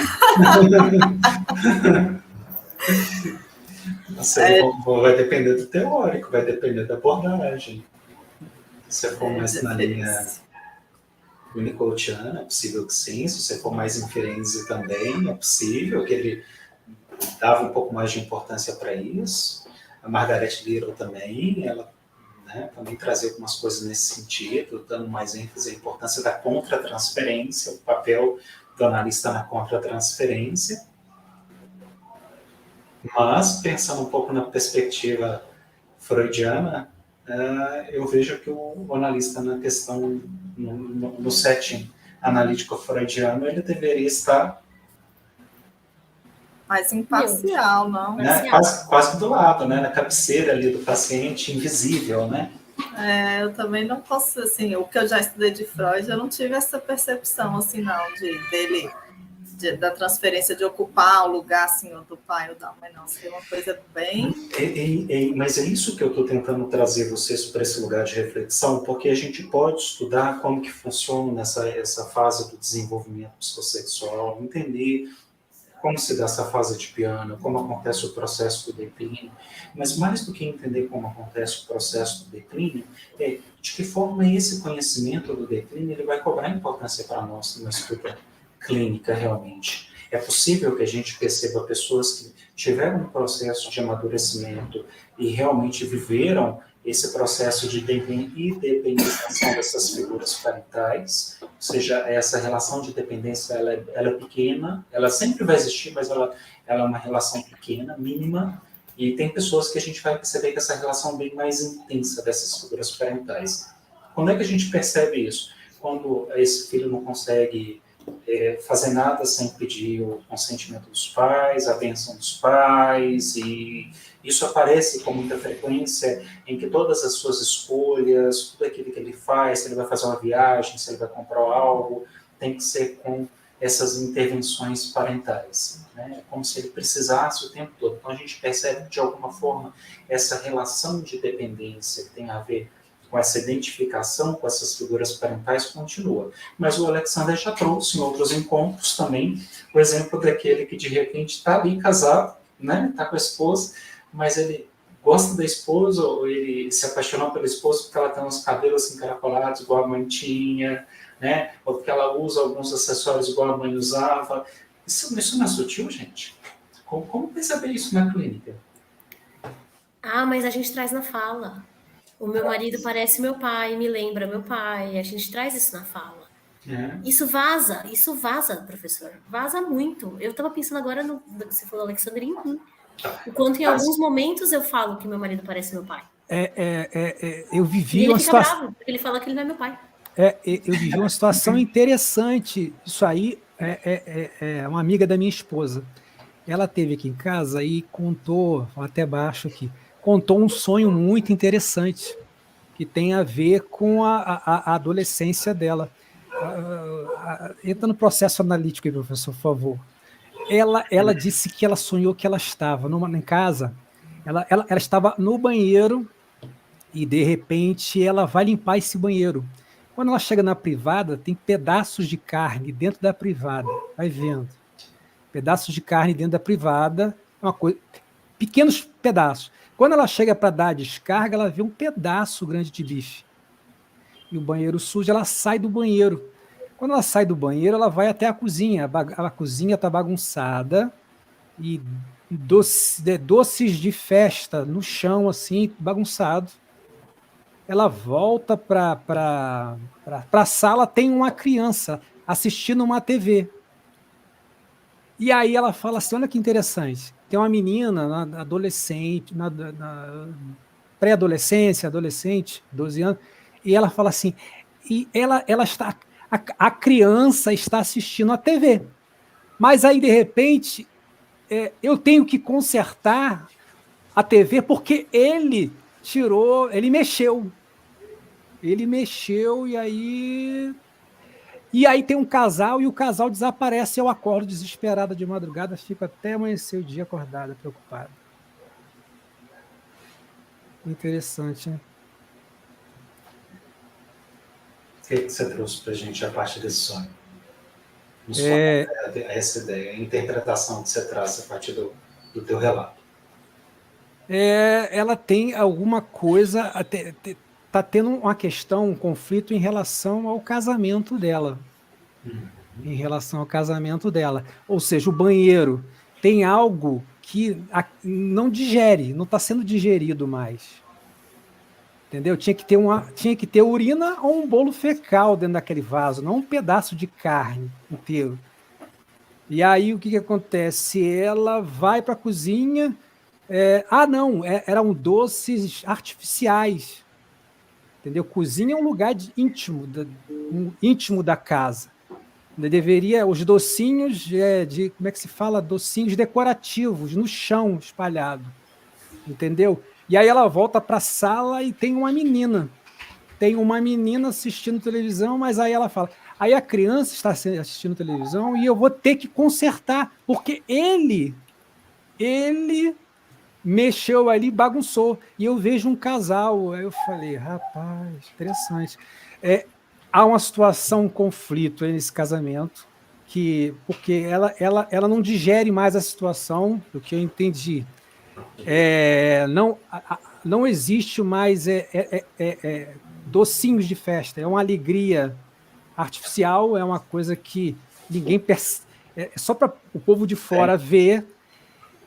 Speaker 1: Não sei, vai depender do teórico, vai depender da abordagem. Se você for mais na linha Winnicottiana, é possível que sim. Se você for mais em Firenze também, é possível que ele dava um pouco mais de importância para isso. A Margaret Little também, ela, né, também trazia algumas coisas nesse sentido, dando mais ênfase à importância da contra-transferência, o papel do analista na contra-transferência. Mas, pensando um pouco na perspectiva freudiana, eu vejo que o analista na questão, no setting analítico freudiano, ele deveria estar
Speaker 2: mais imparcial, não?
Speaker 1: Né, quase do lado, né, na cabeceira ali do paciente, invisível, né?
Speaker 2: Eu também não posso, assim, o que eu já estudei de Freud, eu não tive essa percepção, assim, não, da transferência de ocupar o lugar, assim, do pai ou da mãe, não. Seria uma coisa bem...
Speaker 1: Mas é isso que eu estou tentando trazer vocês para esse lugar de reflexão, porque a gente pode estudar como que funciona essa fase do desenvolvimento psicossexual, entender como se dá essa fase de piano, como acontece o processo do declínio, mas mais do que entender como acontece o processo do declínio, de que forma esse conhecimento do declínio ele vai cobrar importância para nós numa estuda clínica realmente. É possível que a gente perceba pessoas que tiveram um processo de amadurecimento e realmente viveram esse processo de independência dessas figuras parentais, ou seja, essa relação de dependência ela é pequena, ela sempre vai existir, mas ela é uma relação pequena, mínima, e tem pessoas que a gente vai perceber que essa relação é bem mais intensa dessas figuras parentais. Quando é que a gente percebe isso? Quando esse filho não consegue fazer nada sem pedir o consentimento dos pais, a bênção dos pais, e isso aparece com muita frequência em que todas as suas escolhas, tudo aquilo que ele faz, se ele vai fazer uma viagem, se ele vai comprar algo, tem que ser com essas intervenções parentais, né? É como se ele precisasse o tempo todo. Então a gente percebe de alguma forma essa relação de dependência que tem a ver com essa identificação com essas figuras parentais continua. Mas o Alexander já trouxe em outros encontros também o exemplo daquele que de repente está ali casado, né? Está com a esposa, mas ele gosta da esposa, ou ele se apaixonou pela esposa porque ela tem uns cabelos encaracolados igual a mãe tinha, né? Ou porque ela usa alguns acessórios igual a mãe usava. Isso não é sutil, gente? Como perceber isso na clínica?
Speaker 4: Mas a gente traz na fala. O meu marido parece meu pai, me lembra meu pai. A gente traz isso na fala. Isso vaza, professor. Vaza muito. Eu estava pensando agora no que você falou, Alexandre, em mim. O quanto em alguns momentos eu falo que meu marido parece meu pai.
Speaker 3: Eu vivi
Speaker 4: e ele
Speaker 3: uma
Speaker 4: fica
Speaker 3: situação...
Speaker 4: bravo, porque ele fala que ele não é meu pai.
Speaker 3: Eu vivi uma situação interessante. Isso aí é uma amiga da minha esposa. Ela esteve aqui em casa e contou, até baixo aqui, contou um sonho muito interessante que tem a ver com a adolescência dela. Entra no processo analítico aí, professor, por favor. Ela disse que ela sonhou que ela estava em casa, ela estava no banheiro e, de repente, ela vai limpar esse banheiro. Quando ela chega na privada, tem pedaços de carne dentro da privada. Vai vendo. Pedaços de carne dentro da privada, uma coisa, pequenos pedaços. Quando ela chega para dar a descarga, ela vê um pedaço grande de bife. E o banheiro sujo, ela sai do banheiro. Quando ela sai do banheiro, ela vai até a cozinha. A cozinha está bagunçada e doces de festa no chão, assim, bagunçado. Ela volta para a sala, tem uma criança assistindo uma TV. E aí ela fala assim, olha que interessante, tem uma menina adolescente, na pré-adolescência, adolescente, 12 anos, e ela fala assim, e ela está, a criança está assistindo a TV, mas aí de repente eu tenho que consertar a TV porque ele mexeu e aí tem um casal e o casal desaparece. Eu acordo desesperada de madrugada, fico até amanhecer o dia acordada, preocupada. Interessante, né?
Speaker 1: O que você trouxe para a gente a partir desse sonho? Essa ideia, a interpretação que você traz a partir do teu relato.
Speaker 3: Ela tem alguma coisa... tá tendo uma questão, um conflito em relação ao casamento dela. Em relação ao casamento dela. Ou seja, o banheiro tem algo que não digere, não está sendo digerido mais. Entendeu? Tinha que ter urina ou um bolo fecal dentro daquele vaso, não um pedaço de carne inteiro. E aí o que acontece? Ela vai para a cozinha. Eram doces artificiais. Entendeu? Cozinha é um lugar íntimo da casa. Deveria, os docinhos como é que se fala? Docinhos decorativos no chão espalhado. Entendeu? E aí ela volta para a sala e tem uma menina. Tem uma menina assistindo televisão, mas aí ela fala, aí a criança está assistindo televisão e eu vou ter que consertar, porque ele mexeu ali, bagunçou. E eu vejo um casal. Aí eu falei, rapaz, interessante. Há uma situação, um conflito nesse casamento, porque ela não digere mais a situação, do que eu entendi. Não existe mais docinhos de festa, é uma alegria artificial, é uma coisa que ninguém percebe, é só para o povo de fora ver.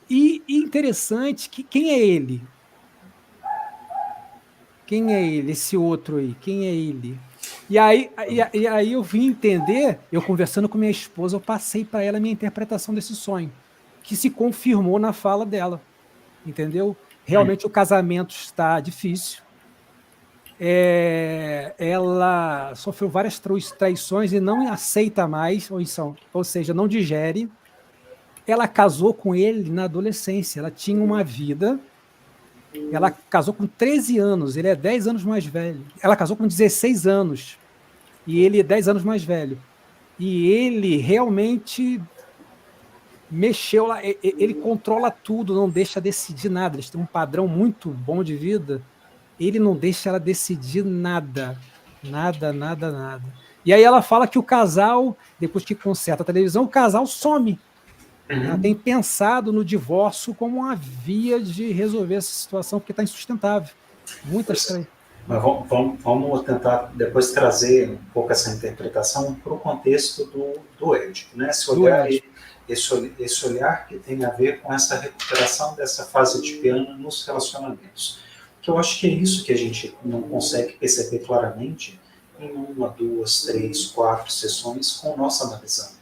Speaker 3: E interessante que quem é ele? Quem é ele? Esse outro aí, quem é ele? E aí eu vim entender, eu conversando com minha esposa, eu passei para ela a minha interpretação desse sonho, que se confirmou na fala dela, entendeu? Realmente o casamento está difícil. Ela sofreu várias traições e não aceita mais, ou seja, não digere. Ela casou com ele na adolescência, ela tinha uma vida. Ela casou com 13 anos, ele é 10 anos mais velho. Ela casou com 16 anos e ele é 10 anos mais velho. E ele realmente mexeu lá, ele controla tudo, não deixa decidir nada. Eles têm um padrão muito bom de vida, ele não deixa ela decidir nada. Nada. E aí ela fala que o casal, depois que conserta a televisão, o casal some. Ela tem pensado no divórcio como uma via de resolver essa situação, porque está insustentável. Muitas.
Speaker 1: Mas vamos tentar depois trazer um pouco essa interpretação para o contexto do Édipo, né? Esse olhar que tem a ver com essa recuperação dessa fase edipiana nos relacionamentos. Que eu acho que é isso que a gente não consegue perceber claramente em 1, 2, 3, 4 sessões com o nosso analisando.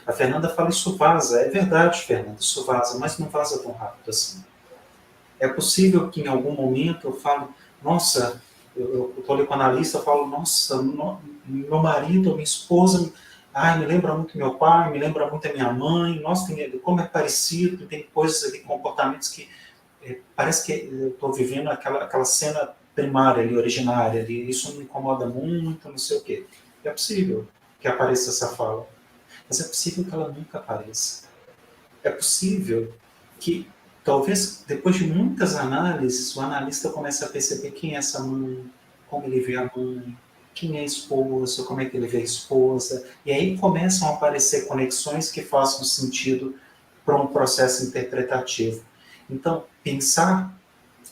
Speaker 1: A Fernanda fala, isso vaza. É verdade, Fernanda, isso vaza, mas não vaza tão rápido assim. É possível que em algum momento eu fale, nossa, eu estou ali com o analista, eu falo, nossa, meu marido, minha esposa, me lembra muito meu pai, me lembra muito a minha mãe, nossa, como é parecido, tem coisas ali, comportamentos que parece que eu estou vivendo aquela cena primária ali, originária ali, isso me incomoda muito, não sei o quê. É possível que apareça essa fala. Mas é possível que ela nunca apareça. É possível que, talvez, depois de muitas análises, o analista comece a perceber quem é essa mãe, como ele vê a mãe, quem é a esposa, como é que ele vê a esposa. E aí começam a aparecer conexões que façam sentido para um processo interpretativo. Então, pensar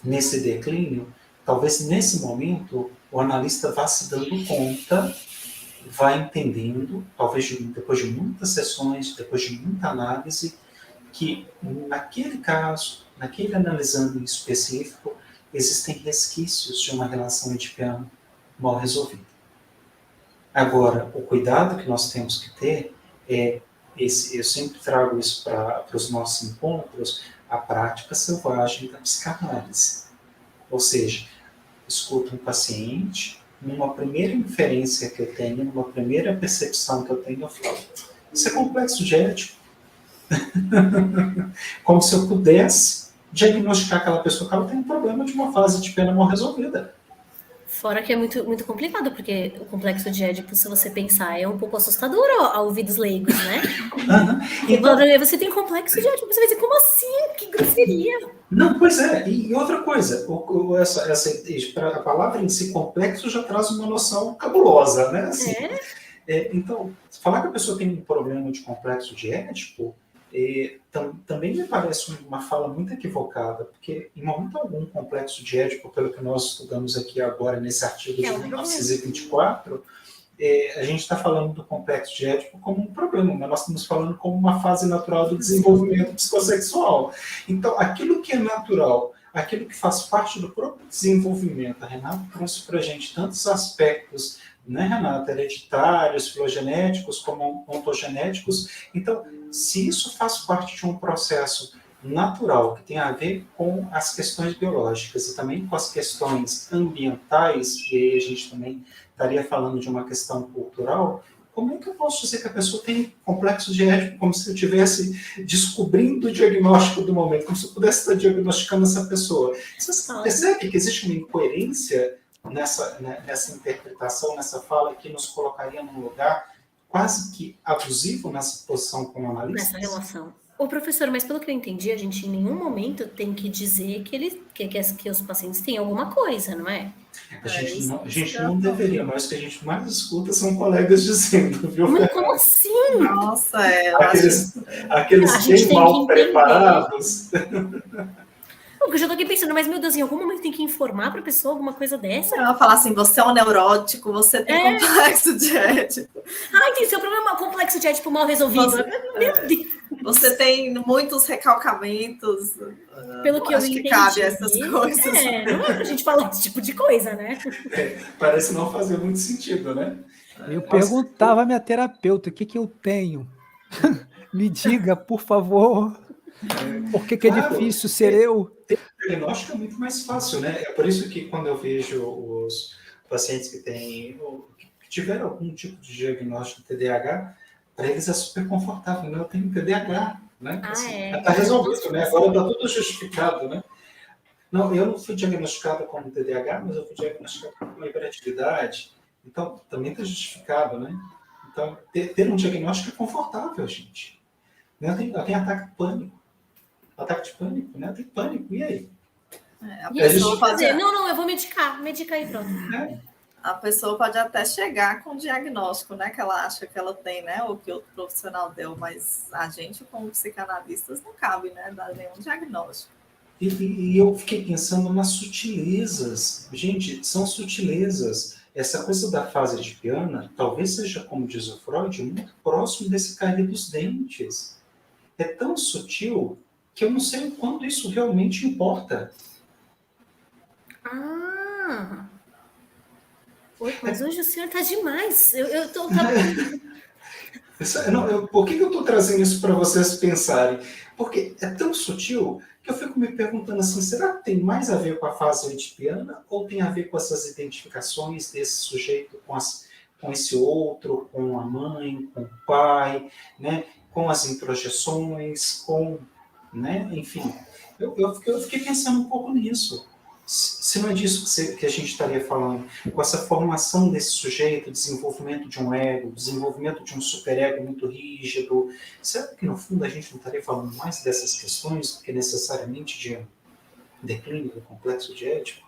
Speaker 1: nesse declínio, talvez nesse momento, o analista vá se dando conta, vai entendendo, talvez depois de muitas sessões, depois de muita análise, que naquele caso, naquele analisando em específico, existem resquícios de uma relação edipiana mal resolvida. Agora, o cuidado que nós temos que ter é eu sempre trago isso para os nossos encontros, a prática selvagem da psicanálise. Ou seja, escuto um paciente, numa primeira inferência que eu tenho, numa primeira percepção que eu tenho, eu falo, isso é complexo de Édipo. Como se eu pudesse diagnosticar aquela pessoa que ela tem um problema de uma fase de pena mal resolvida.
Speaker 4: Fora que é muito, muito complicado, porque o complexo de Édipo, se você pensar, é um pouco assustador ao ouvidos leigos, né? Então, você tem complexo de Édipo, você vai dizer, como assim? Que grosseria!
Speaker 1: Não, pois é, e outra coisa, a palavra em si, complexo, já traz uma noção cabulosa, né? Assim, então, falar que a pessoa tem um problema de complexo de Édipo também me parece uma fala muito equivocada, porque em momento algum o complexo de Édipo, pelo que nós estudamos aqui agora nesse artigo de 1924, a gente está falando do complexo de Édipo como um problema, mas nós estamos falando como uma fase natural do desenvolvimento psicossexual. Então, aquilo que é natural, aquilo que faz parte do próprio desenvolvimento, a Renata trouxe para a gente tantos aspectos, né, Renata, hereditários, filogenéticos, como ontogenéticos. Então, se isso faz parte de um processo natural, que tem a ver com as questões biológicas e também com as questões ambientais, e aí a gente também estaria falando de uma questão cultural, como é que eu posso dizer que a pessoa tem complexo de Édipo, como se eu estivesse descobrindo o diagnóstico do momento, como se eu pudesse estar diagnosticando essa pessoa? Você percebe que existe uma incoerência nessa interpretação, nessa fala, que nos colocaria num lugar quase que abusivo nessa posição como analista?
Speaker 4: Nessa relação. Ô, professor, mas pelo que eu entendi, a gente em nenhum momento tem que dizer que os pacientes têm alguma coisa, não é?
Speaker 1: A gente não deveria, mas o que a gente mais escuta são colegas dizendo, viu?
Speaker 4: Mas como assim?
Speaker 2: Nossa,
Speaker 1: aqueles bem mal preparados.
Speaker 4: Eu já tô aqui pensando, mas meu Deus, em algum momento tem que informar para a pessoa alguma coisa dessa?
Speaker 2: Ela fala assim, você é um neurótico, você tem complexo de Édipo.
Speaker 4: Tem seu problema, complexo de Édipo mal resolvido. Meu Deus.
Speaker 2: Você tem muitos recalcamentos.
Speaker 4: Pelo que eu
Speaker 2: acho
Speaker 4: entendi.
Speaker 2: Que cabe essas coisas.
Speaker 4: Não é pra gente falar esse tipo de coisa, né?
Speaker 1: Parece não fazer muito sentido, né?
Speaker 3: Eu perguntava à minha terapeuta, o que eu tenho? Me diga, por favor. Por que é difícil ser eu?
Speaker 1: O diagnóstico é muito mais fácil, né? É por isso que quando eu vejo os pacientes que tiveram algum tipo de diagnóstico de TDAH, para eles é super confortável, né? Eu tenho TDAH, né? Está resolvido, né? Agora está tudo justificado, né? Não, eu não fui diagnosticado como TDAH, mas eu fui diagnosticado com hiperatividade. Então, também está justificado, né? Então, ter um diagnóstico é confortável, gente. Eu tenho ataque de pânico. Ataque de pânico, né? Tem pânico, e aí?
Speaker 4: E a pessoa fazer, não, eu vou medicar aí, pronto.
Speaker 2: A pessoa pode até chegar com o diagnóstico, né, que ela acha que ela tem, né, ou que outro profissional deu, mas a gente, como psicanalistas, não cabe, né, dar nenhum diagnóstico.
Speaker 1: E eu fiquei pensando nas sutilezas. Gente, são sutilezas. Essa coisa da fase edipiana, talvez seja, como diz o Freud, muito próximo desse cair dos dentes. É tão sutil que eu não sei o quanto isso realmente importa.
Speaker 4: Mas hoje o senhor tá demais. Eu tô...
Speaker 1: Por que eu estou trazendo isso para vocês pensarem? Porque é tão sutil que eu fico me perguntando assim, será que tem mais a ver com a fase edipiana ou tem a ver com essas identificações desse sujeito com esse outro, com a mãe, com o pai, né? Com as introjeções, né? Enfim, eu fiquei pensando um pouco nisso. Se não é disso que a gente estaria falando, com essa formação desse sujeito, desenvolvimento de um ego, desenvolvimento de um superego muito rígido, será que no fundo a gente não estaria falando mais dessas questões do que necessariamente de declínio do complexo de Édipo?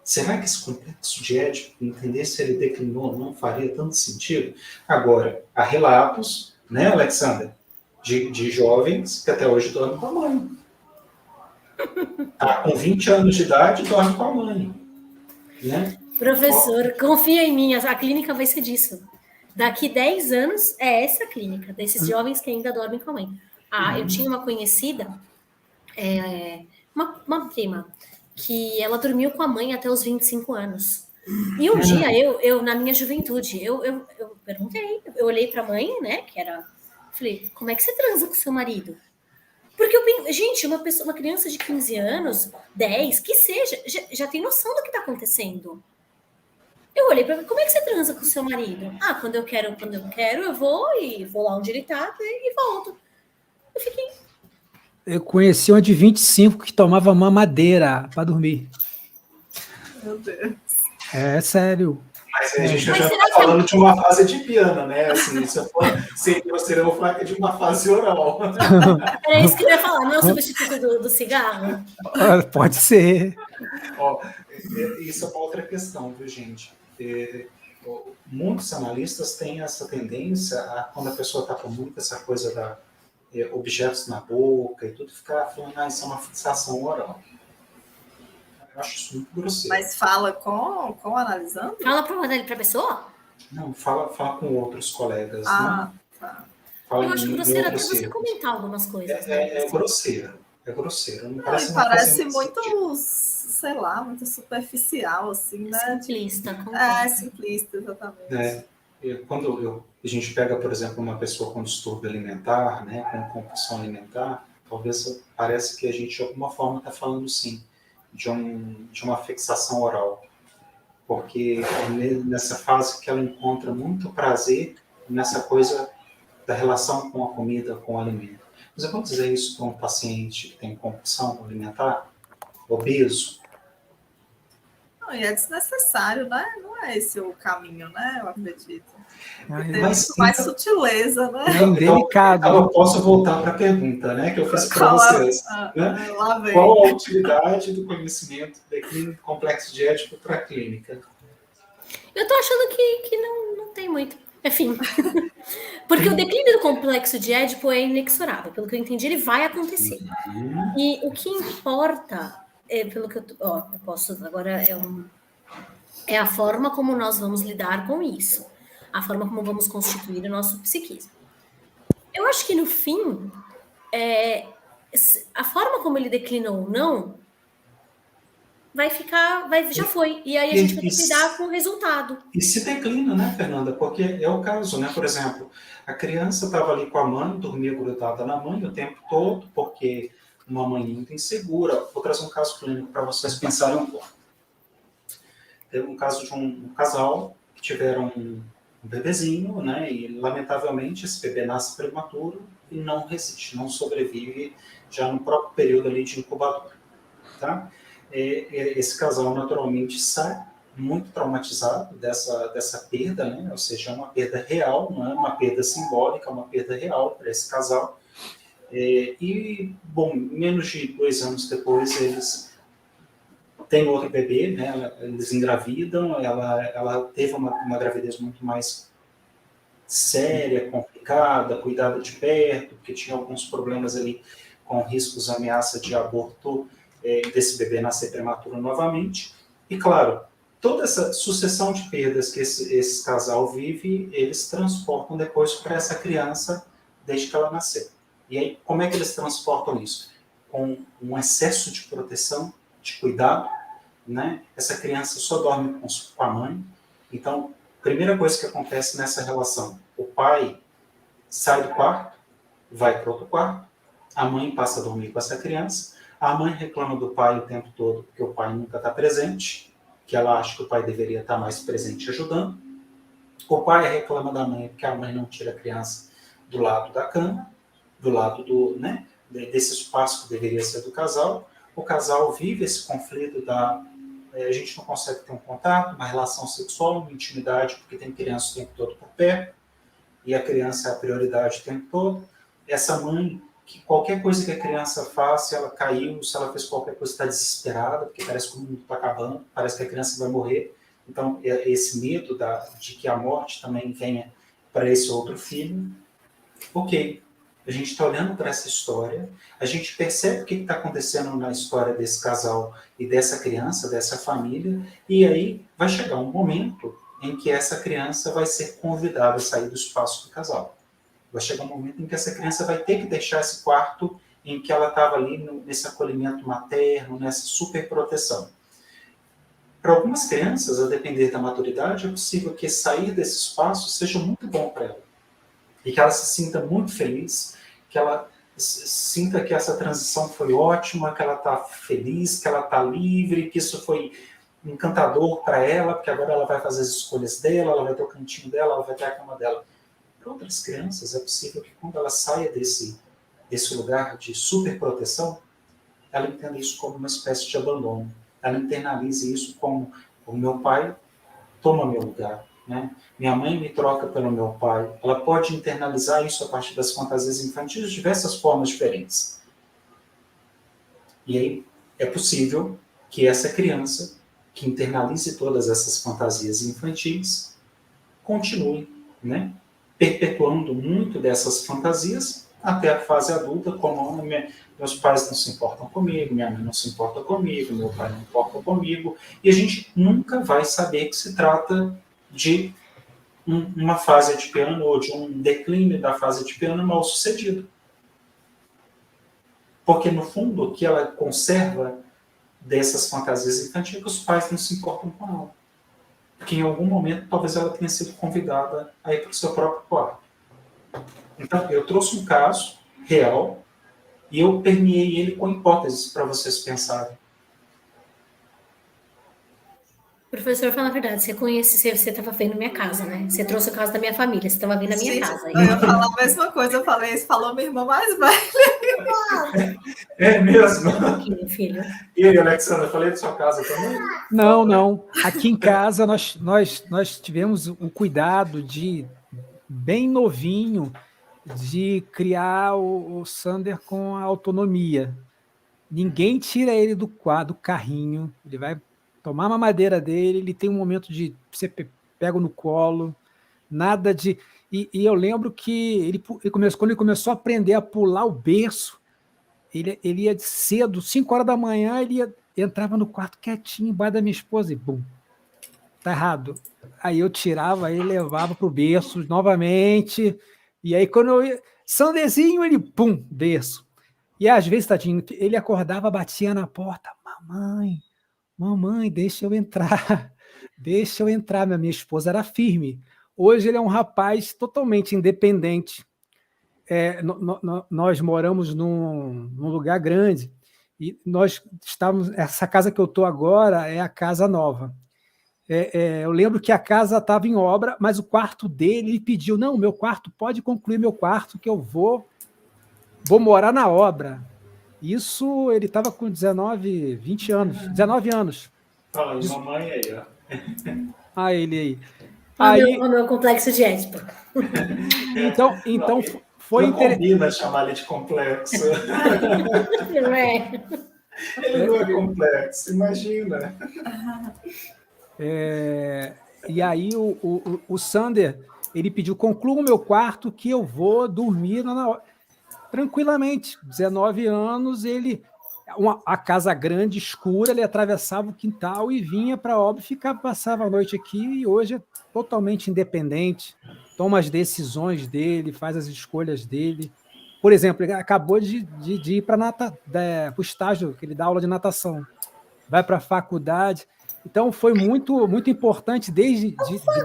Speaker 1: Será que esse complexo de Édipo, entender se ele declinou ou não, faria tanto sentido? Agora, há relatos, né, Alexander, de jovens que até hoje dormem com a mãe. Com 20 anos de idade, dorme com a mãe. Né?
Speaker 4: Professor, confia em mim, a clínica vai ser disso. Daqui 10 anos é essa clínica, desses jovens que ainda dormem com a mãe. Eu tinha uma conhecida, uma prima, que ela dormiu com a mãe até os 25 anos. E um dia, eu na minha juventude, eu perguntei, eu olhei para a mãe, né, falei, como é que você transa com seu marido? Porque gente, uma criança de 15 anos, 10, que seja, já tem noção do que está acontecendo. Eu olhei para mim, como é que você transa com o seu marido? Quando eu quero, eu vou lá onde ele está e volto. Eu fiquei...
Speaker 3: Eu conheci uma de 25 que tomava mamadeira para dormir.
Speaker 2: Meu Deus.
Speaker 3: É sério.
Speaker 1: Mas a gente já está falando de uma fase edipiana, né? Assim, seria uma flaca de uma fase oral.
Speaker 4: Era isso que eu ia falar, não é o substituto do cigarro?
Speaker 3: Pode ser.
Speaker 1: Isso é uma outra questão, viu, gente? Muitos analistas têm essa tendência, quando a pessoa está com muito essa coisa objetos na boca e tudo, ficar falando, isso é uma fixação oral. Eu acho isso muito grosseiro.
Speaker 2: Mas fala com analisando?
Speaker 4: Fala para a pessoa?
Speaker 1: Não, fala com outros colegas, né?
Speaker 2: Tá.
Speaker 1: Fala
Speaker 4: Eu acho
Speaker 1: em
Speaker 4: grosseiro até
Speaker 1: outros
Speaker 4: você
Speaker 1: círculos.
Speaker 4: comentar algumas coisas.
Speaker 1: É grosseiro. É grosseiro. Não
Speaker 2: Parece muito, sei lá, muito superficial, assim, né?
Speaker 4: Simplista.
Speaker 2: Simplista, exatamente.
Speaker 1: Quando a gente pega, por exemplo, uma pessoa com distúrbio alimentar, né, com compulsão alimentar, talvez parece que a gente, de alguma forma, está falando, sim, de uma fixação oral. Porque nessa fase que ela encontra muito prazer nessa coisa da relação com a comida, com o alimento. Mas eu vou dizer isso para um paciente que tem compulsão alimentar, obeso?
Speaker 2: Não, e é desnecessário, né? Não é esse o caminho, né? Eu acredito. Tem
Speaker 1: Mas,
Speaker 2: mais sutileza, né?
Speaker 3: É delicado.
Speaker 1: Então eu posso voltar para a pergunta, né, que eu fiz para vocês. Né?
Speaker 2: Lá vem.
Speaker 1: Qual a utilidade do conhecimento do complexo de Édipo para a clínica?
Speaker 4: Eu tô achando que não tem muito. Enfim. Porque o declínio do complexo de Édipo é inexorável. Pelo que eu entendi, ele vai acontecer. E o que importa, pelo que eu posso agora, é a forma como nós vamos lidar com isso. A forma como vamos constituir o nosso psiquismo. Eu acho que, no fim, a forma como ele declina ou não, já foi. E aí a gente vai ter que lidar com o resultado.
Speaker 1: E se declina, né, Fernanda? Porque é o caso, né? Por exemplo, a criança estava ali com a mãe, dormia grudada na mãe o tempo todo, porque uma mãe muito insegura. Vou trazer um caso clínico para vocês pensarem um pouco. Teve um caso de um casal que tiveram um bebezinho, né? E, lamentavelmente, esse bebê nasce prematuro e não resiste, não sobrevive já no próprio período ali de incubador, tá? Esse casal naturalmente sai muito traumatizado dessa perda, né? Ou seja, é uma perda real, não é uma perda simbólica, é uma perda real para esse casal. Bom, menos de 2 anos depois, eles têm outro bebê, né? Eles engravidam, ela teve uma gravidez muito mais séria, complicada, cuidada de perto, porque tinha alguns problemas ali com riscos, ameaça de aborto, desse bebê nascer prematuro novamente. E, claro, toda essa sucessão de perdas que esse casal vive, eles transportam depois para essa criança desde que ela nasceu. E aí, como é que eles transportam isso? Com um excesso de proteção, de cuidado, né? Essa criança só dorme com a mãe. Então, primeira coisa que acontece nessa relação, o pai sai do quarto, vai para outro quarto, a mãe passa a dormir com essa criança, a mãe reclama do pai o tempo todo porque o pai nunca está presente, que ela acha que o pai deveria estar mais presente ajudando. O pai reclama da mãe porque a mãe não tira a criança do lado da cama, do lado né, desse espaço que deveria ser do casal. O casal vive esse conflito a gente não consegue ter um contato, uma relação sexual, uma intimidade, porque tem criança o tempo todo por perto, e a criança é a prioridade o tempo todo. Essa mãe, que qualquer coisa que a criança faz, se ela caiu, se ela fez qualquer coisa, está desesperada, porque parece que o mundo está acabando, parece que a criança vai morrer. Então, esse medo de que a morte também venha para esse outro filho. Ok, a gente está olhando para essa história, a gente percebe o que está acontecendo na história desse casal e dessa criança, dessa família, e aí vai chegar um momento em que essa criança vai ser convidada a sair do espaço do casal. Vai chegar um momento em que essa criança vai ter que deixar esse quarto em que ela estava ali nesse acolhimento materno, nessa superproteção. Para algumas crianças, a depender da maturidade, é possível que sair desse espaço seja muito bom para ela. E que ela se sinta muito feliz, que ela sinta que essa transição foi ótima, que ela está feliz, que ela está livre, que isso foi encantador para ela, porque agora ela vai fazer as escolhas dela, ela vai ter o cantinho dela, ela vai ter a cama dela. Para outras crianças, é possível que quando ela saia desse lugar de superproteção, ela entenda isso como uma espécie de abandono. Ela internalize isso como: o meu pai toma meu lugar, né? Minha mãe me troca pelo meu pai. Ela pode internalizar isso a partir das fantasias infantis de diversas formas diferentes. E aí é possível que essa criança, que internalize todas essas fantasias infantis, continue, né, perpetuando muito dessas fantasias até a fase adulta, como meus pais não se importam comigo, minha mãe não se importa comigo, meu pai não importa comigo, e a gente nunca vai saber que se trata de uma fase de piano ou de um declínio da fase de piano mal sucedido. Porque, no fundo, o que ela conserva dessas fantasias infantis é que os pais não se importam com ela. Porque, em algum momento, talvez ela tenha sido convidada a ir para o seu próprio quarto. Então, eu trouxe um caso real e eu permeei ele com hipóteses para vocês pensarem.
Speaker 4: Professor, fala a verdade, você estava vendo minha casa, né? Você trouxe o caso da minha família, você estava vendo a minha casa.
Speaker 2: Eu ia falar a mesma coisa, eu falei, isso falou minha irmã mais velha.
Speaker 1: É mesmo?
Speaker 4: Meu filho.
Speaker 1: E aí, Alexandra, falei de sua casa também?
Speaker 3: Não. Aqui em casa nós tivemos o cuidado de, bem novinho, de criar o Sander com a autonomia. Ninguém tira ele do carrinho, ele vai tomar a mamadeira dele, ele tem um momento de você pega no colo, nada de... E eu lembro que quando ele começou a aprender a pular o berço, ele ia cedo, 5 horas da manhã, entrava no quarto quietinho, embaixo da minha esposa e bum, tá errado. Aí eu tirava ele, levava pro berço novamente, e aí quando eu ia, Sanderzinho, ele pum, berço. E às vezes, tadinho, ele acordava, batia na porta, mamãe, deixa eu entrar, minha esposa era firme. Hoje ele é um rapaz totalmente independente. Nós moramos num lugar grande e nós estávamos. Essa casa que eu estou agora é a casa nova. Eu lembro que a casa estava em obra, mas o quarto dele, ele pediu: não, meu quarto, pode concluir meu quarto, que eu vou morar na obra. Isso, ele estava com 20 anos, 19 anos.
Speaker 1: Fala aí, mamãe aí, ó.
Speaker 3: Ah, ele
Speaker 4: aí. O meu complexo de Édipo.
Speaker 3: Então foi
Speaker 1: interessante. Combina chamar ele de complexo. Ele não é complexo, imagina.
Speaker 3: E aí o Sander, ele pediu: conclua o meu quarto que eu vou dormir tranquilamente. 19 anos, a casa grande, escura, ele atravessava o quintal e vinha para a obra e passava a noite aqui, e hoje é totalmente independente, toma as decisões dele, faz as escolhas dele. Por exemplo, ele acabou de ir para o estágio, que ele dá aula de natação, vai para a faculdade. Então, foi muito, muito importante, desde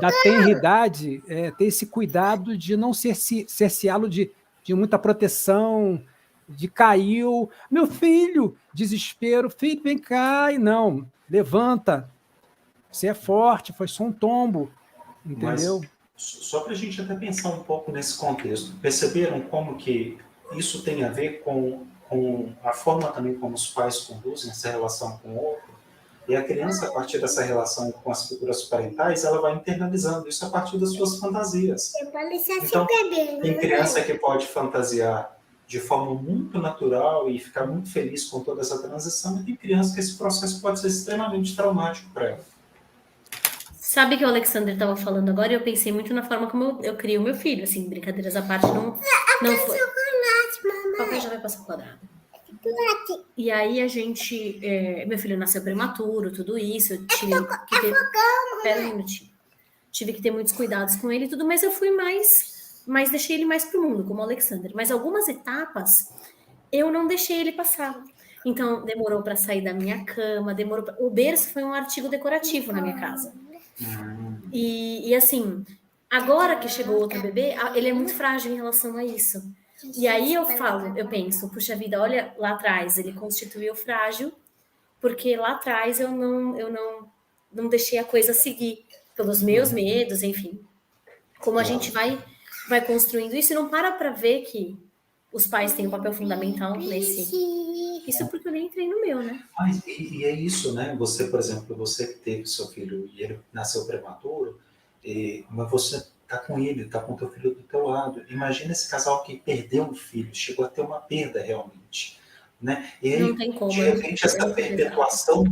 Speaker 3: da tenridade, ter esse cuidado de não cerceá-lo de muita proteção, de caiu, meu filho, desespero, filho, vem cá, e não, levanta, você é forte, foi só um tombo, entendeu?
Speaker 1: Mas, só para a gente até pensar um pouco nesse contexto, perceberam como que isso tem a ver com a forma também como os pais conduzem essa relação com o outro? E a criança, a partir dessa relação com as figuras parentais, ela vai internalizando isso a partir das suas fantasias. Então, tem criança que pode fantasiar de forma muito natural e ficar muito feliz com toda essa transição, e tem criança que esse processo pode ser extremamente traumático para ela.
Speaker 4: Sabe que o Alexander estava falando agora, e eu pensei muito na forma como eu crio o meu filho, assim, brincadeiras à parte, não foi. Papai já vai passar quadrado. E aí a gente, meu filho nasceu prematuro, tudo isso, eu tive que ter, pera um minutinho, tive que ter muitos cuidados com ele e tudo, mas eu fui mas deixei ele mais pro mundo, como o Alexander. Mas algumas etapas eu não deixei ele passar. Então demorou para sair da minha cama, o berço foi um artigo decorativo na minha casa. E assim, agora que chegou outro bebê, ele é muito frágil em relação a isso. E aí eu penso, puxa vida, olha lá atrás, ele constituiu frágil, porque lá atrás eu não deixei a coisa seguir pelos meus medos, enfim. Como a gente vai construindo isso e não para ver que os pais têm um papel fundamental nesse... Isso porque eu nem entrei no meu, né?
Speaker 1: Mas, e é isso, né? Você, por exemplo, você que teve seu filho e ele nasceu prematuro, mas você tá com ele, tá com teu filho do teu lado. Imagina esse casal que perdeu um filho, chegou a ter uma perda realmente, né? E aí,
Speaker 4: não tem como,
Speaker 1: de repente, essa perpetuação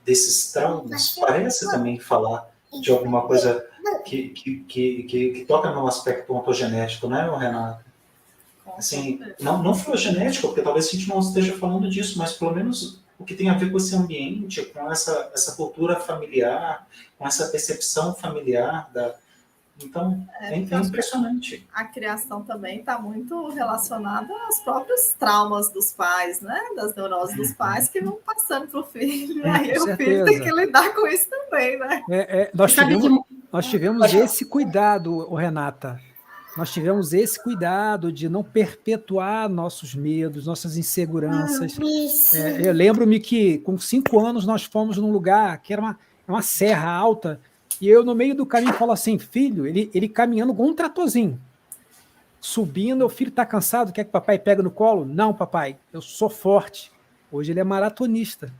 Speaker 1: desses traumas parece também falar de alguma coisa que toca no aspecto ontogenético, né, Renata? assim,
Speaker 2: certeza.
Speaker 1: não filogenética, porque talvez a gente não esteja falando disso, mas pelo menos o que tem a ver com esse ambiente, com essa cultura familiar, com essa percepção familiar então, é
Speaker 2: Porque eu acho que
Speaker 1: impressionante.
Speaker 2: a criação também está muito relacionada aos próprios traumas dos pais, né? Das neuroses dos pais que vão passando para o filho. Aí
Speaker 3: Com
Speaker 2: o filho tem que
Speaker 3: certeza.
Speaker 2: lidar com isso também, né?
Speaker 3: Nós
Speaker 4: Sabe que
Speaker 3: tivemos esse cuidado, Renata. Nós tivemos esse cuidado de não perpetuar nossos medos, nossas inseguranças.
Speaker 4: isso.
Speaker 3: Eu lembro-me que, com 5 anos, nós fomos num lugar que era uma serra alta, e eu, no meio do caminho, falo assim, filho, ele caminhando com um tratorzinho, subindo, o filho está cansado, quer que papai pegue no colo? Não, papai, eu sou forte. Hoje ele é maratonista,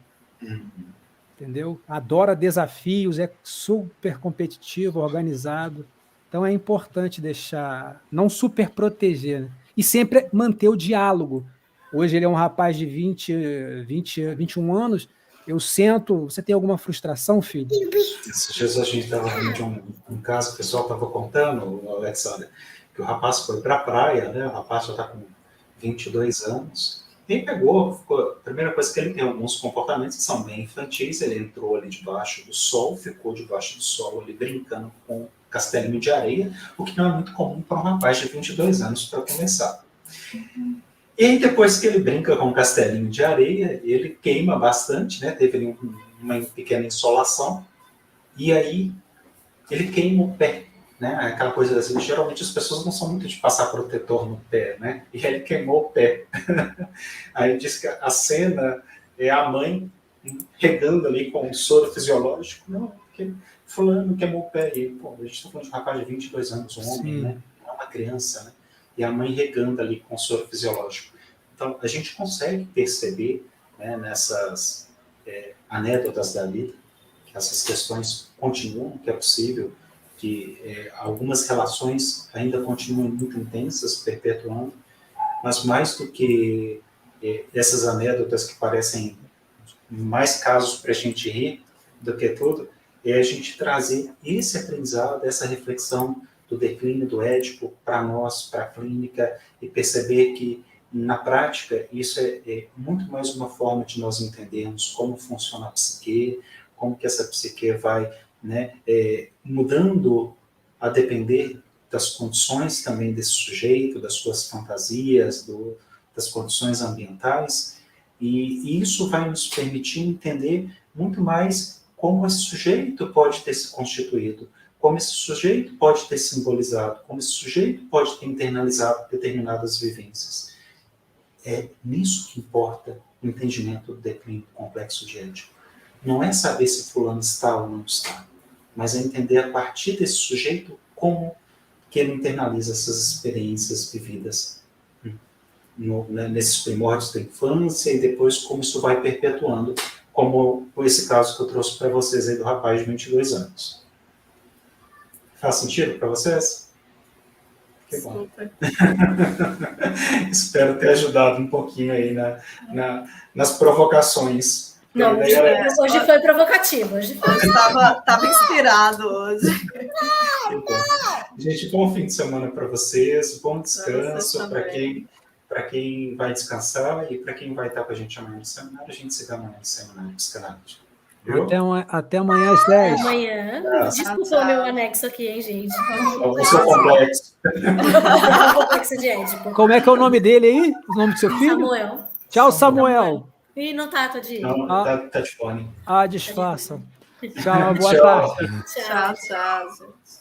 Speaker 3: entendeu? Adora desafios, é super competitivo, organizado. Então é importante deixar, não super proteger, né? E sempre manter o diálogo. Hoje ele é um rapaz de 21 anos, eu sento, você tem alguma frustração, filho?
Speaker 1: Esses dias a gente estava vendo de um caso, o pessoal estava contando, Alexandre, que o rapaz foi para a praia, né? O rapaz já está com 22 anos, e a primeira coisa que ele tem alguns comportamentos que são bem infantis, ele entrou ali debaixo do sol, ficou debaixo do sol ali brincando com castelinho de areia, o que não é muito comum para um rapaz de 22 anos para começar. E aí, depois que ele brinca com o castelinho de areia, ele queima bastante, né? Teve ali uma pequena insolação, e aí ele queima o pé, né? Aquela coisa assim, geralmente as pessoas não são muito de passar protetor no pé, né? E ele queimou o pé. Aí diz que a cena é a mãe regando ali com um soro fisiológico, não, porque fulano queimou o pé. E, pô, a gente está falando de um rapaz de 22 anos, um homem,
Speaker 3: Sim.
Speaker 1: né? Não é uma criança, né? E a mãe regando ali com soro fisiológico. Então, a gente consegue perceber, né, nessas anedotas da vida, que essas questões continuam, que é possível que algumas relações ainda continuem muito intensas, perpetuando, mas mais do que essas anedotas que parecem mais casos para a gente rir do que tudo, é a gente trazer esse aprendizado, essa reflexão do declínio do Édipo para nós, para a clínica, e perceber que, na prática, isso é muito mais uma forma de nós entendermos como funciona a psique, como que essa psique vai, né, mudando a depender das condições também desse sujeito, das suas fantasias, das condições ambientais, e isso vai nos permitir entender muito mais como esse sujeito pode ter se constituído, como esse sujeito pode ter simbolizado, como esse sujeito pode ter internalizado determinadas vivências. É nisso que importa o entendimento do declínio complexo de Édipo. Não é saber se fulano está ou não está, mas é entender a partir desse sujeito como que ele internaliza essas experiências vividas nesses primórdios da infância, e depois como isso vai perpetuando, como esse caso que eu trouxe para vocês aí do rapaz de 22 anos. Faz sentido para vocês? Que bom.
Speaker 2: Super.
Speaker 1: Espero ter ajudado um pouquinho aí nas provocações.
Speaker 4: Não, hoje foi provocativo. Hoje
Speaker 2: estava inspirado hoje.
Speaker 1: Que bom. Gente, bom fim de semana para vocês, bom descanso para quem vai descansar, e para quem vai estar com a gente amanhã no seminário. A gente se vê amanhã no seminário psicanalítico.
Speaker 3: Até amanhã às 10.
Speaker 4: Amanhã. Desculpa
Speaker 2: Tchau.
Speaker 4: o meu anexo aqui, hein, gente.
Speaker 1: O seu complexo.
Speaker 4: Complexo de Édipo.
Speaker 3: Como é que é o nome dele aí? O nome do seu filho?
Speaker 4: Samuel.
Speaker 3: Tchau, Samuel.
Speaker 4: E não tá, Todinho?
Speaker 1: Não, tá de fone.
Speaker 3: Disfarça. Tchau, boa
Speaker 1: Tchau.
Speaker 3: tarde.
Speaker 2: Tchau, gente.